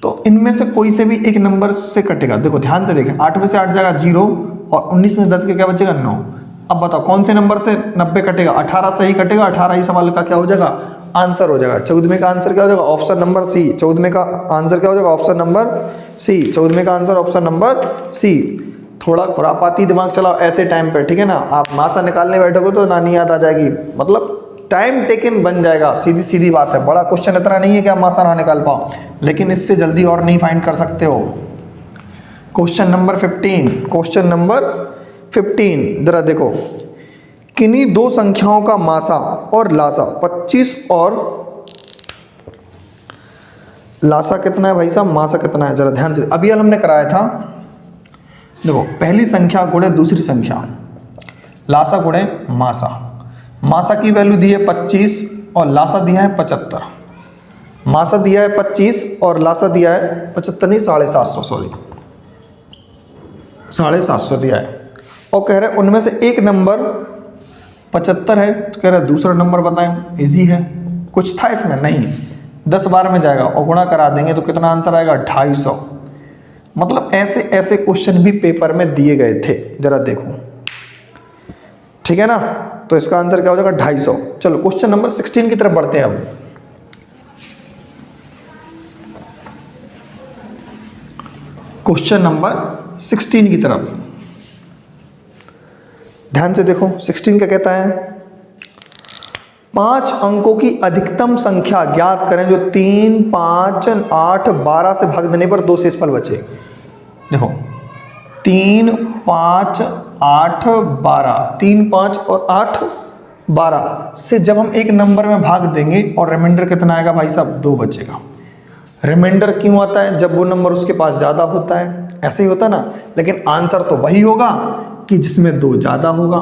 तो इनमें से कोई से भी एक नंबर से कटेगा। देखो ध्यान से देखें, 8 में से 8 जाएगा 0 और 19 में 10 के क्या बचेगा 9। अब बताओ कौन से नंबर से 90 कटेगा। 18 से ही कटेगा, 18 ही सवाल का क्या हो जाएगा आंसर हो जाएगा। 14वें का आंसर क्या हो जाएगा ऑप्शन नंबर सी। 14वें का आंसर क्या हो जाएगा ऑप्शन नंबर सी। 14वें का आंसर ऑप्शन नंबर सी। थोड़ा खुरापाती दिमाग चलाओ ऐसे टाइम पे, ठीक है ना। आप मासा निकालने बैठोगे तो नानी याद आ जाएगी, मतलब टाइम टेकन बन जाएगा। सीधी सीधी बात है, बड़ा क्वेश्चन इतना नहीं है कि आप मासा ना निकाल पाओ, लेकिन इससे जल्दी और नहीं फाइंड कर सकते हो। क्वेश्चन नंबर 15, क्वेश्चन नंबर 15 जरा देखो, किन्हीं दो संख्याओं का मासा और लासा 25 और लासा कितना है भाई साहब, मासा कितना है, जरा ध्यान से। अभी हमने कराया था, देखो पहली संख्या गुणे दूसरी संख्या, लासा गुणे मासा। मासा की वैल्यू दी है 25 और लासा दिया है 75। मासा दिया है 25 और लासा दिया है 75 नहीं 750, सॉरी 750 दिया है। और कह रहे उनमें से एक नंबर 75 है, तो कह रहे दूसरा नंबर बताएं। इजी है, कुछ था इसमें नहीं, 10 बार में जाएगा और गुणा करा देंगे तो कितना आंसर आएगा 250। मतलब ऐसे ऐसे क्वेश्चन भी पेपर में दिए गए थे, जरा देखो, ठीक है ना। तो इसका आंसर क्या हो जाएगा 250। चलो क्वेश्चन नंबर 16 की तरफ बढ़ते हैं अब। क्वेश्चन नंबर 16 की तरफ ध्यान से देखो। 16 क्या कहता है, 5 अंकों की अधिकतम संख्या ज्ञात करें जो 3, 5, 8, 12 से भाग देने पर 2 शेषफल बचे। देखो 3, 5, 8, 12, 3, 5 और 8, 12 से जब हम एक नंबर में भाग देंगे और रिमाइंडर कितना आएगा भाई साहब 2 बचेगा। रिमाइंडर क्यों आता है, जब वो नंबर उसके पास ज़्यादा होता है, ऐसे ही होता ना। लेकिन आंसर तो वही होगा कि जिसमें 2 ज़्यादा होगा।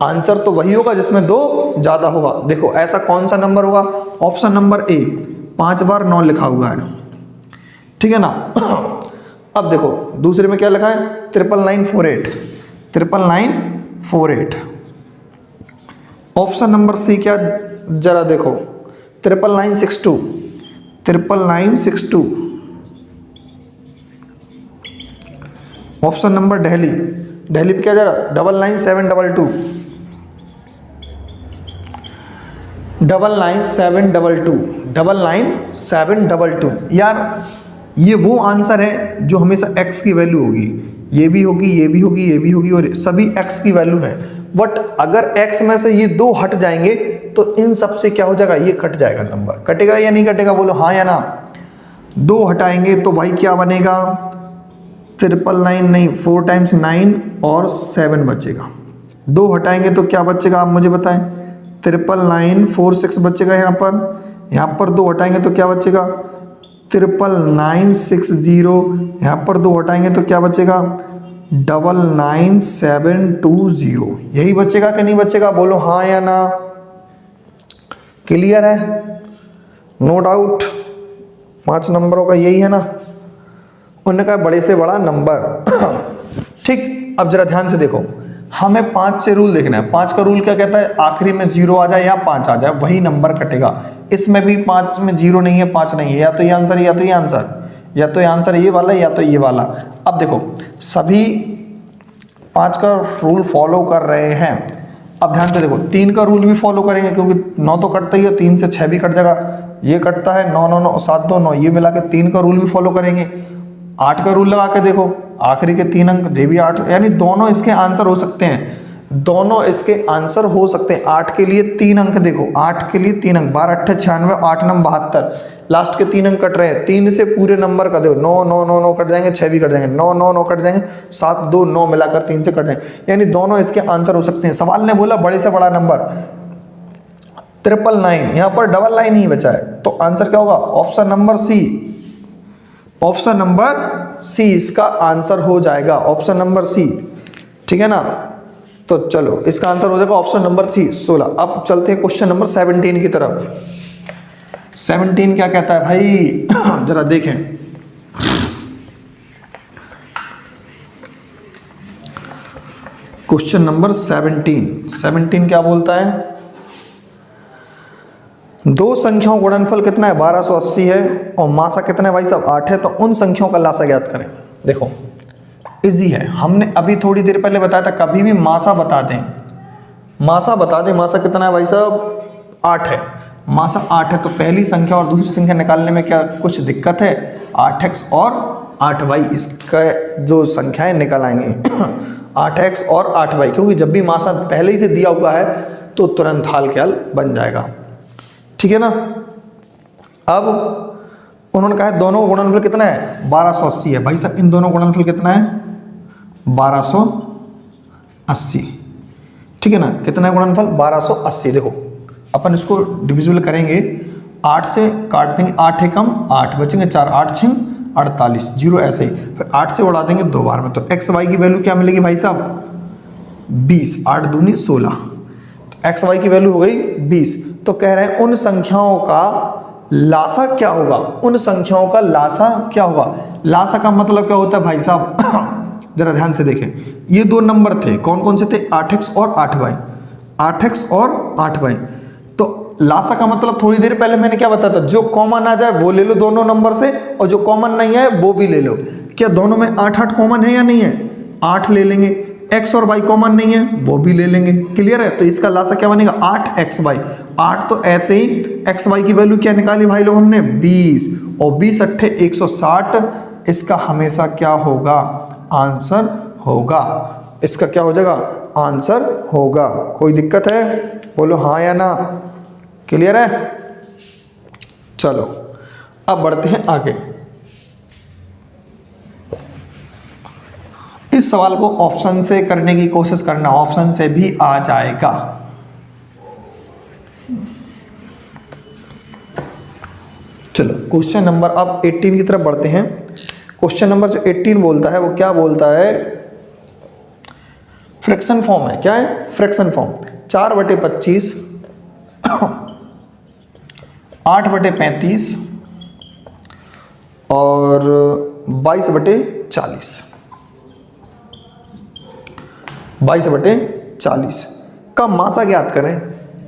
आंसर तो वही होगा जिसमें 2 ज़्यादा होगा। देखो ऐसा कौन सा नंबर होगा, ऑप्शन नंबर ए, 5 बार 9 लिखा हुआ है, ठीक है ना। अब देखो दूसरे में क्या लिखा है 99948, 99948। ऑप्शन नंबर सी क्या, जरा देखो 99962, 99962। ऑप्शन नंबर दिल्ली पे क्या जा रहा 99722, 99722, 99722। यार ये वो आंसर है जो हमेशा x की वैल्यू होगी, ये भी होगी, ये भी होगी, ये भी होगी, और सभी x की वैल्यू है। बट अगर x में से ये 2 हट जाएंगे तो इन सब से क्या हो जाएगा, ये कट जाएगा नंबर। कटेगा या नहीं कटेगा, बोलो हाँ या ना। 2 हटाएंगे तो भाई क्या बनेगा 999 नहीं, 4 टाइम्स 9 और 7 बचेगा। 2 हटाएंगे तो क्या बचेगा आप मुझे बताएं, 99946 बचेगा। यहाँ पर 2 हटाएंगे तो क्या बचेगा 99960। यहाँ पर 2 हटाएंगे तो क्या बचेगा 99720। यही बचेगा कि नहीं बचेगा, बोलो हाँ या ना। क्लियर है, नो डाउट। 5 नंबरों का यही है ना, उनका बड़े से बड़ा नंबर। ठीक, अब जरा ध्यान से देखो, हमें 5 से रूल देखना है। 5 का रूल क्या कहता है, आखिरी में 0 आ जाए या 5 आ जाए वही नंबर कटेगा। इसमें भी 5 में 0 नहीं है, 5 नहीं है, या तो ये आंसर या तो ये आंसर, या तो ये आंसर ये वाला या तो ये वाला। अब देखो सभी 5 का रूल फॉलो कर रहे हैं। अब ध्यान से देखो 3 का रूल भी फॉलो करेंगे क्योंकि 9 तो कटता ही है, 3 से 6 भी कट जाएगा, ये कटता है 9 9 9 7 2 9, ये मिला के 3 का रूल भी फॉलो करेंगे। 8 का रूल लगा के देखो आखिरी के 3 अंक ये भी 8, यानी दोनों इसके आंसर हो सकते हैं, दोनों इसके आंसर हो सकते हैं। 8 के लिए 3 अंक देखो, 8 के लिए 3 अंक, 12 8 96, 8 9 72, लास्ट के 3 अंक कट रहे हैं। 3 से पूरे नंबर का देखो 9 9 9 9 कट जाएंगे, 6 भी कट जाएंगे, 9 9 9 कट जाएंगे, 7 2 9 मिलाकर 3 से कट जाएंगे, यानी दोनों इसके आंसर हो सकते हैं। सवाल ने बोला बड़े से बड़ा नंबर 999, यहाँ पर 99 ही बचा है, तो आंसर क्या होगा, option number C, option number C इसका आंसर हो जाएगा, ऑप्शन नंबर सी, ठीक है ना। तो चलो इसका आंसर हो जाएगा ऑप्शन नंबर सी 16। अब चलते हैं क्वेश्चन नंबर 17 की तरफ। 17 क्या कहता है भाई जरा देखें, क्वेश्चन नंबर 17 क्या बोलता है, दो संख्याओं का गुणनफल कितना है, 1280 है, और मासा कितना है भाई साहब, 8 है, तो उन संख्याओं का लासा ज्ञात करें। देखो इजी है, हमने अभी थोड़ी देर पहले बताया था, कभी भी मासा बता दें, मासा बता दें, मासा कितना है भाई साहब, 8 है, मासा 8 है, तो पहली संख्या और दूसरी संख्या निकालने में क्या कुछ दिक्कत है, 8x और 8y, इसका जो संख्याएं निकल आएंगे 8x और 8y, क्योंकि जब भी मासा पहले ही से दिया हुआ है तो तुरंत हाल ख्याल बन जाएगा, ठीक है ना। अब उन्होंने कहा है दोनों का गुणनफल कितना है, 1280 है, भाई साहब इन दोनों का गुणनफल कितना है, 1280, ठीक है ना। कितना है गुणनफल, 1280। देखो अपन इसको डिविजिबल करेंगे, 8 से काट देंगे, 8 एकम 8 बचेंगे 4, 8 6 48, 0 ऐसे ही, फिर 8 से उड़ा देंगे 2 बार में, तो एक्स वाई की वैल्यू क्या मिलेगी भाई साहब, 20, 8 दूनी 16, तो एक्स वाई की वैल्यू हो गई 20। तो कह रहे हैं उन संख्याओं का लासा क्या होगा, उन संख्याओं का लासा क्या होगा। लासा का मतलब क्या होता है भाई साहब जरा ध्यान से देखें, ये दो नंबर थे, कौन कौन से थे, 8x और 8y, 8x और 8y, तो लासा का मतलब थोड़ी देर पहले मैंने क्या बताया था, जो कॉमन आ जाए वो ले लो दोनों नंबर से, और जो कॉमन नहीं है वो भी ले लो। क्या दोनों में 8 8 कॉमन है या नहीं है, 8 ले लेंगे, x और y कॉमन नहीं है वो भी ले लेंगे, क्लियर है। तो इसका लासा क्या बनेगा, 8xy, 8, तो ऐसे ही xy की वैल्यू क्या निकाली भाई लोग हमने, 20, और 20 अट्ठे 160, इसका हमेशा क्या होगा, आंसर होगा, इसका क्या हो जाएगा, आंसर होगा। कोई दिक्कत है, बोलो हाँ या ना, क्लियर है। चलो अब बढ़ते हैं आगे। इस सवाल को ऑप्शन से करने की कोशिश करना, ऑप्शन से भी आ जाएगा। चलो क्वेश्चन नंबर अब 18 की तरफ बढ़ते हैं। क्वेश्चन नंबर जो 18 बोलता है वो क्या बोलता है, फ्रैक्शन फॉर्म है, क्या है, फ्रैक्शन फॉर्म, 4/25, 8/35 और 22/40, 22/40 का मासा ज्ञात करें।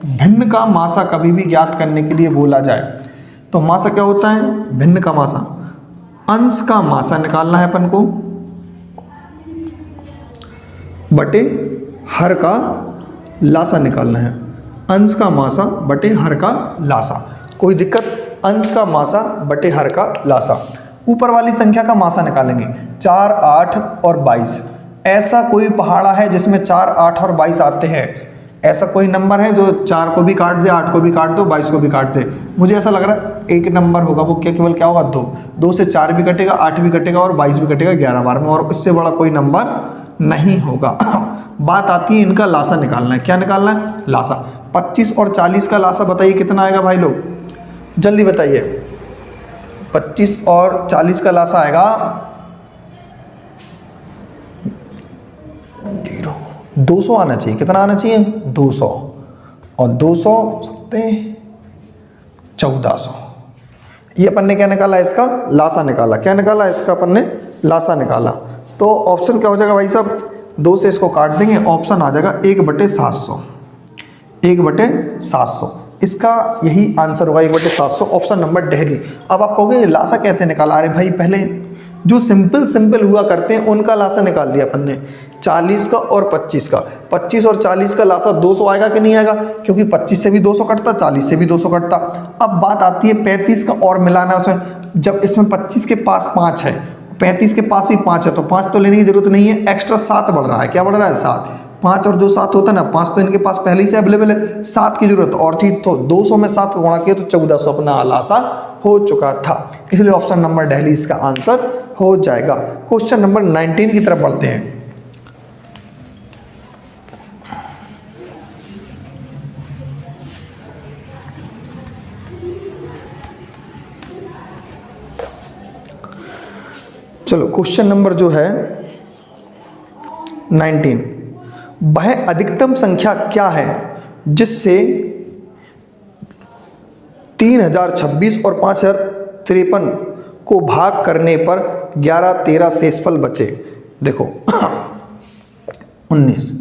भिन्न का मासा कभी भी ज्ञात करने के लिए बोला जाए तो मासा क्या होता है, भिन्न का मासा, अंश का मासा निकालना है अपन को बटे हर का लासा निकालना है, अंश का मासा बटे हर का लासा। कोई दिक्कत, अंश का मासा बटे हर का लासा। ऊपर वाली संख्या का मासा निकालेंगे, 4 8 और 22। ऐसा कोई पहाड़ा है जिसमें 4 8 और 22 आते हैं, ऐसा कोई नंबर है जो 4 को भी काट दे, 8 को भी काट दो, 22 को भी काट दे। मुझे ऐसा लग रहा है एक नंबर होगा, वो क्या, केवल क्या होगा, 2 से 4 भी कटेगा, 8 भी कटेगा और 22 भी कटेगा 11 बार में, और इससे बड़ा कोई नंबर नहीं होगा। बात आती है इनका लासा निकालना है, क्या निकालना है, लासा। 25 और 40 का लासा बताइए कितना आएगा भाई लोग, जल्दी बताइए। 25 और 40 का लासा आएगा 200 आना चाहिए, कितना आना चाहिए, 200, और 200 1400। ये अपन ने क्या निकाला, इसका लासा निकाला, क्या निकाला, इसका अपन ने लासा निकाला। तो ऑप्शन क्या हो जाएगा भाई साहब, 2 से इसको काट देंगे, ऑप्शन आ जाएगा 1/700, 1/700 इसका यही आंसर होगा, 1/700 ऑप्शन नंबर दिल्ली। अब आप कहोगे लासा कैसे निकाला? अरे भाई पहले जो सिंपल हुआ करते हैं उनका लासा निकाल लिया अपन ने, 40 का और 25 का। 25 और 40 का लासा 200 आएगा कि नहीं आएगा? क्योंकि 25 से भी 200 कटता, 40 से भी 200 कटता। अब बात आती है 35 का और मिलाना उसमें। जब इसमें 25 के पास 5 है, 35 के पास ही 5 है, तो 5 तो लेने की जरूरत नहीं है, एक्स्ट्रा 7 बढ़ रहा है। क्या बढ़ रहा है? 7। 5 और जो 7 होता है ना, 5 तो इनके पास पहले ही से अवेलेबल है, 7 की जरूरत और थी, तो 200 में 7 को गुणा किया तो 1400 अपना लासा हो चुका था। इसलिए ऑप्शन नंबर दिल्ली इसका आंसर हो जाएगा। क्वेश्चन नंबर 19 की तरफ बढ़ते हैं। चलो क्वेश्चन नंबर जो है 19, वह अधिकतम संख्या क्या है जिससे 3026 और 5053 को भाग करने पर 11, 13 शेषफल बचे? देखो 19,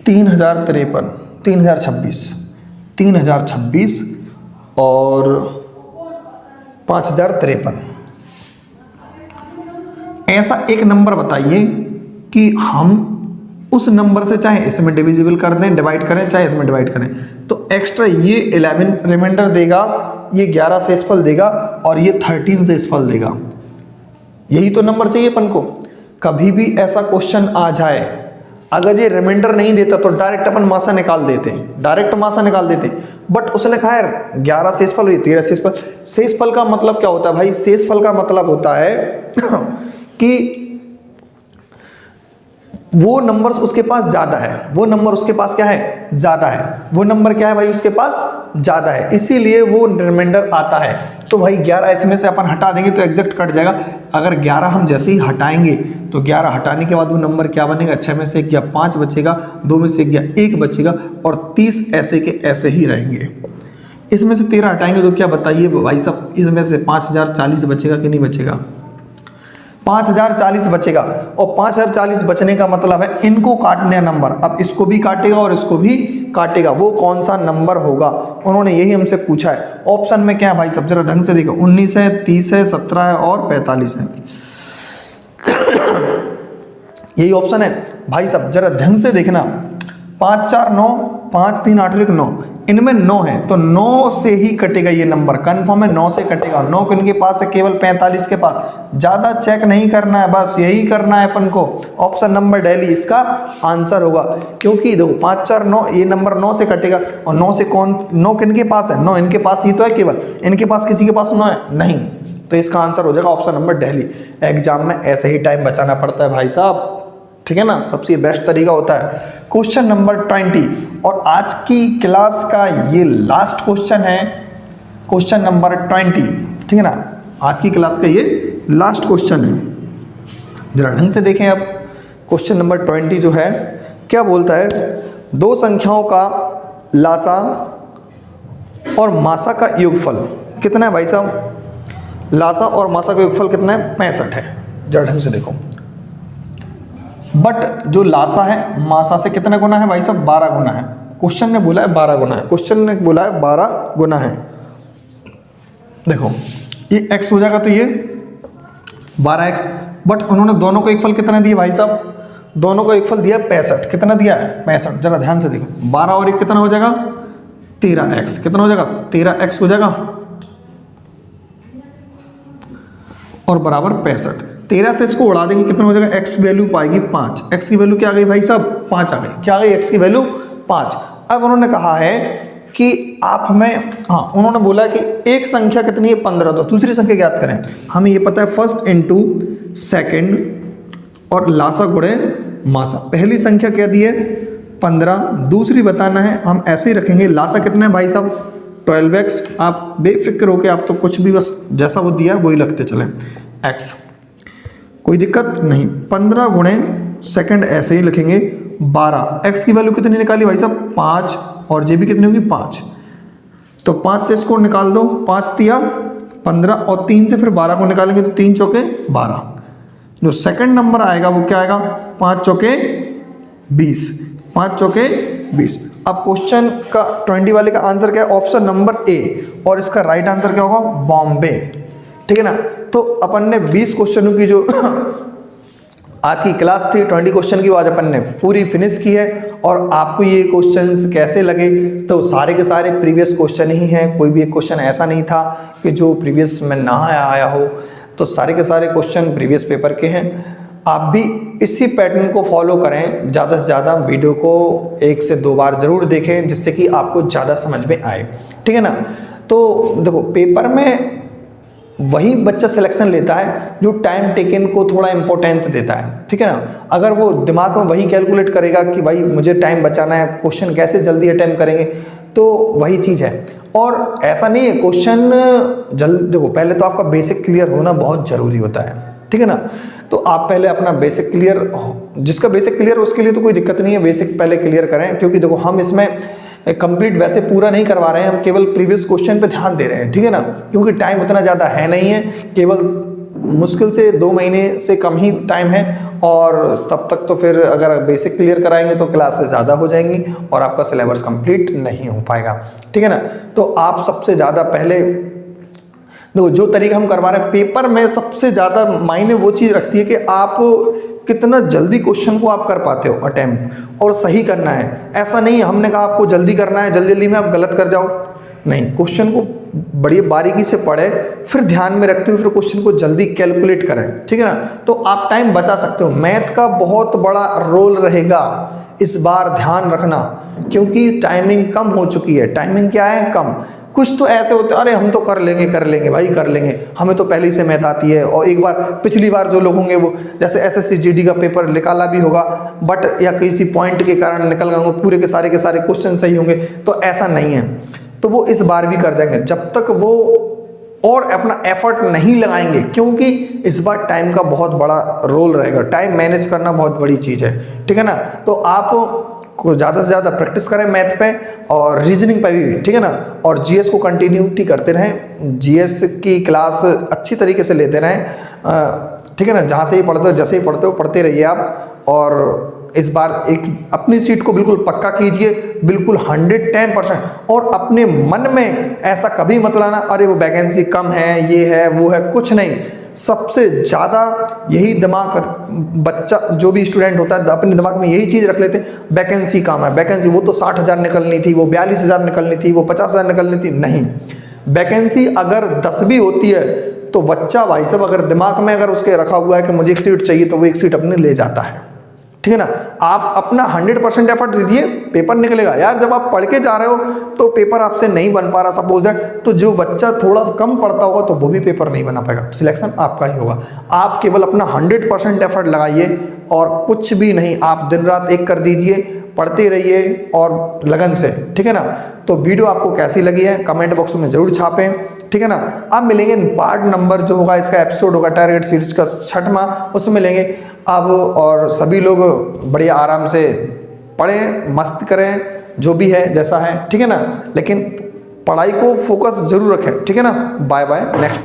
3053, 3026 और 5053। ऐसा एक नंबर बताइए कि हम उस नंबर से चाहे इसमें डिविजिबल कर दें, डिवाइड करें, चाहे इसमें डिवाइड करें, तो एक्स्ट्रा ये 11 रिमाइंडर देगा, ये 11 शेषफल देगा और ये 13 शेषफल देगा। यही तो नंबर चाहिए अपन को। कभी भी ऐसा क्वेश्चन आ जाए, अगर ये रिमाइंडर नहीं देता तो डायरेक्ट अपन मासा निकाल देते, बट उसने कहा यार 11 शेषफल और 13 शेषफल। शेषफल का मतलब क्या होता है भाई? शेषफल का मतलब होता है कि वो नंबर्स उसके पास ज्यादा है, वो नंबर उसके पास क्या है? ज्यादा है। वो नंबर क्या है भाई? उसके पास ज्यादा है, इसीलिए वो रिमाइंडर आता है। तो भाई 11 इसमें से अपन हटा देंगे तो एग्जैक्ट कट जाएगा। अगर 11 हम जैसे ही हटाएंगे तो 11 हटाने के बाद वो नंबर क्या बनेगा? 6 में से 1 गया, 5 बचेगा, 2 में से 1 गया, 1 बचेगा और 30 ऐसे के ऐसे ही रहेंगे। इसमें से 13 हटाएंगे तो क्या बताइए भाई साहब, इसमें से 5040 बचेगा कि नहीं बचेगा? 5040 बचेगा। और 5040 बचने का मतलब है इनको काटने नंबर, अब इसको भी काटेगा और इसको भी काटेगा, वो कौन सा नंबर होगा? उन्होंने यही हमसे पूछा है। ऑप्शन में क्या है भाई सब? जरा ढंग से देखो, 19 है, 30 है, 17 है और 45 है। यही ऑप्शन है भाई साहब, जरा ढंग से देखना। 5 4 9, 5 3 8 1 9, इनमें 9 है तो 9 से ही कटेगा ये नंबर, कन्फर्म है 9 से कटेगा। 9 किनके पास है? केवल 45 के पास। ज़्यादा चेक नहीं करना है, बस यही करना है अपन को। ऑप्शन नंबर दिल्ली इसका आंसर होगा, क्योंकि देखो 5 4 9, ये नंबर 9 से कटेगा और 9 से कौन? 9 किनके पास है? 9 इनके पास ही तो है केवल, इनके पास किसी के पास 9 है? नहीं। तो इसका आंसर हो जाएगा ऑप्शन नंबर दिल्ली। एग्जाम में ऐसे ही टाइम बचाना पड़ता है भाई साहब, ठीक है ना, सबसे बेस्ट तरीका होता है। क्वेश्चन नंबर 20 और आज की क्लास का ये लास्ट क्वेश्चन है, क्वेश्चन नंबर 20, ठीक है ना, आज की क्लास का ये लास्ट क्वेश्चन है। जरा ढंग से देखें अब। क्वेश्चन नंबर 20 जो है क्या बोलता है? दो संख्याओं का लासा और मासा का योगफल कितना है भाई साहब? लासा और मासा का योगफल कितना है? 65 है। जरा ढंग से देखो, बट जो लासा है मासा से कितना गुना है भाई साहब? 12 गुना है। क्वेश्चन ने बोला है 12 गुना है, क्वेश्चन ने बोला है 12 गुना है। देखो ये x हो जाएगा तो ये 12x, बट उन्होंने दोनों को एक फल कितना दिया भाई साहब? दोनों को एक फल दिया 65। कितना दिया है? 65। जरा ध्यान से देखो, 12 और 1 कितना हो जाएगा? 13x। कितना हो जाएगा? 13x हो जाएगा और बराबर 65। 13 से इसको उड़ा देंगे, कितना हो जाएगा? x वैल्यू पाएगी 5। x की वैल्यू क्या आ गई भाई साहब? 5 आ गई। क्या आ गई? x की वैल्यू 5। अब उन्होंने कहा है कि आप हमें, हाँ उन्होंने बोला कि एक संख्या कितनी है? 15। तो दूसरी संख्या ज्ञात करें। हमें ये पता है फर्स्ट इंटू सेकेंड और लासा गुणे मासा। पहली संख्या क्या दी है? 15। दूसरी बताना है, हम ऐसे ही रखेंगे। लासा कितना है भाई साहब? 12x। आप बेफिक्र होके आप तो कुछ भी बस जैसा वो दिया वही लगते चलें, x, कोई दिक्कत नहीं। 15 गुणे सेकंड ऐसे ही लिखेंगे 12। x की वैल्यू कितनी निकाली भाई साहब? 5 और जे भी कितनी होगी? 5। तो 5 से इसको निकाल दो, 5 तिया 15 और 3 से फिर 12 को निकालेंगे तो 3 चौके 12। जो सेकंड नंबर आएगा वो क्या आएगा, 5 चौके 20, 5 चौके 20। अब क्वेश्चन का 20 वाले का आंसर क्या है, ऑप्शन नंबर ए, और इसका राइट आंसर क्या होगा, बॉम्बे। ठीक है ना। तो अपन ने 20 क्वेश्चनों की जो आज की क्लास थी 20 क्वेश्चन की, वो आज अपन ने पूरी फिनिश की है। और आपको ये क्वेश्चंस कैसे लगे, तो सारे के सारे प्रीवियस क्वेश्चन ही हैं, कोई भी एक क्वेश्चन ऐसा नहीं था कि जो प्रीवियस में ना आया हो, तो सारे के सारे क्वेश्चन प्रीवियस पेपर के हैं। आप भी इसी पैटर्न को फॉलो करें, ज़्यादा से ज़्यादा वीडियो को 1 से 2 बार ज़रूर देखें, जिससे कि आपको ज़्यादा समझ में आए। ठीक है ना। तो देखो, पेपर में वही बच्चा सिलेक्शन लेता है जो टाइम टेकन को थोड़ा इंपॉर्टेंस देता है। ठीक है ना। अगर वो दिमाग में वही कैलकुलेट करेगा कि भाई मुझे टाइम बचाना है, क्वेश्चन कैसे जल्दी अटेम्प्ट करेंगे, तो वही चीज़ है। और ऐसा नहीं है क्वेश्चन जल्द, देखो पहले तो आपका बेसिक क्लियर होना बहुत ज़रूरी होता है। ठीक है ना। तो आप पहले अपना बेसिक क्लियर, जिसका बेसिक क्लियर हो उसके लिए तो कोई दिक्कत नहीं है, बेसिक पहले क्लियर करें। क्योंकि देखो हम इसमें कंप्लीट वैसे पूरा नहीं करवा रहे हैं, हम केवल प्रीवियस क्वेश्चन पे ध्यान दे रहे हैं। ठीक है ना। क्योंकि टाइम उतना ज़्यादा है नहीं है, केवल मुश्किल से 2 महीने से कम ही टाइम है, और तब तक तो फिर अगर बेसिक क्लियर कराएंगे तो क्लासेस ज़्यादा हो जाएंगी और आपका सिलेबस कंप्लीट नहीं हो पाएगा। ठीक है ना। तो आप सबसे ज़्यादा पहले देखो, जो तरीका हम करवा रहे हैं पेपर में सबसे ज़्यादा मायने वो चीज़ रखती है कि आप कितना जल्दी क्वेश्चन को आप कर पाते हो अटेम्प्ट, और सही करना है। ऐसा नहीं है हमने कहा आपको जल्दी करना है, जल्दी जल्दी में आप गलत कर जाओ, नहीं। क्वेश्चन को बड़ी बारीकी से पढ़े, फिर ध्यान में रखते हुए फिर क्वेश्चन को जल्दी कैलकुलेट करें। ठीक है ना। तो आप टाइम बचा सकते हो। मैथ का बहुत बड़ा रोल रहेगा इस बार, ध्यान रखना, क्योंकि टाइमिंग कम हो चुकी है। टाइमिंग क्या है, कम। कुछ तो ऐसे होते हैं, अरे हम तो कर लेंगे भाई, कर लेंगे, हमें तो पहले ही से मैथ आती है। और एक बार पिछली बार जो लोग होंगे वो जैसे एसएससी जीडी का पेपर निकाला भी होगा, बट या किसी पॉइंट के कारण निकल गए होंगे, पूरे के सारे क्वेश्चन सही होंगे, तो ऐसा नहीं है। तो वो इस बार भी कर देंगे जब तक वो और अपना एफर्ट नहीं लगाएंगे, क्योंकि इस बार टाइम का बहुत बड़ा रोल रहेगा। टाइम मैनेज करना बहुत बड़ी चीज़ है। ठीक है ना। तो आप को ज़्यादा से ज़्यादा प्रैक्टिस करें मैथ पे और रीजनिंग पे भी। ठीक है ना। और जीएस को कंटिन्यूटी करते रहें, जीएस की क्लास अच्छी तरीके से लेते रहें। ठीक है ना। जहाँ से ही पढ़ते हो, जैसे ही पढ़ते हो, पढ़ते रहिए आप। और इस बार एक अपनी सीट को बिल्कुल पक्का कीजिए, बिल्कुल 110%। और अपने मन में ऐसा कभी मत लाना अरे वो वैकेंसी कम है, ये है, वो है, कुछ नहीं। सबसे ज़्यादा यही दिमाग बच्चा, जो भी स्टूडेंट होता है, अपने दिमाग में यही चीज़ रख लेते हैं, वैकेंसी कम है, वैकेंसी वो तो 60,000 निकलनी थी, वो 42,000 निकलनी थी, वो 50,000 निकलनी थी। नहीं, वैकेंसी अगर 10 भी होती है तो बच्चा भाई साहब अगर दिमाग में अगर उसके रखा हुआ है कि मुझे एक सीट चाहिए, तो वो एक सीट अपने ले जाता है। ठीक है ना। आप अपना 100% एफर्ट दीजिए, पेपर निकलेगा। यार जब आप पढ़ के जा रहे हो तो पेपर आपसे नहीं बन पा रहा सपोज दैट, तो जो बच्चा थोड़ा कम पढ़ता होगा तो वो भी पेपर नहीं बना पाएगा, सिलेक्शन आपका ही होगा। आप केवल अपना 100% एफर्ट लगाइए और कुछ भी नहीं, आप दिन रात एक कर दीजिए, पढ़ते रहिए और लगन से। ठीक है ना। तो वीडियो आपको कैसी लगी है कमेंट बॉक्स में ज़रूर छापें। ठीक है ना। अब मिलेंगे पार्ट नंबर जो होगा, इसका एपिसोड होगा टारगेट सीरीज का 6वां, उसमें मिलेंगे अब। और सभी लोग बढ़िया आराम से पढ़ें, मस्त करें, जो भी है जैसा है। ठीक है ना। लेकिन पढ़ाई को फोकस जरूर रखें। ठीक है ना। Bye bye, next.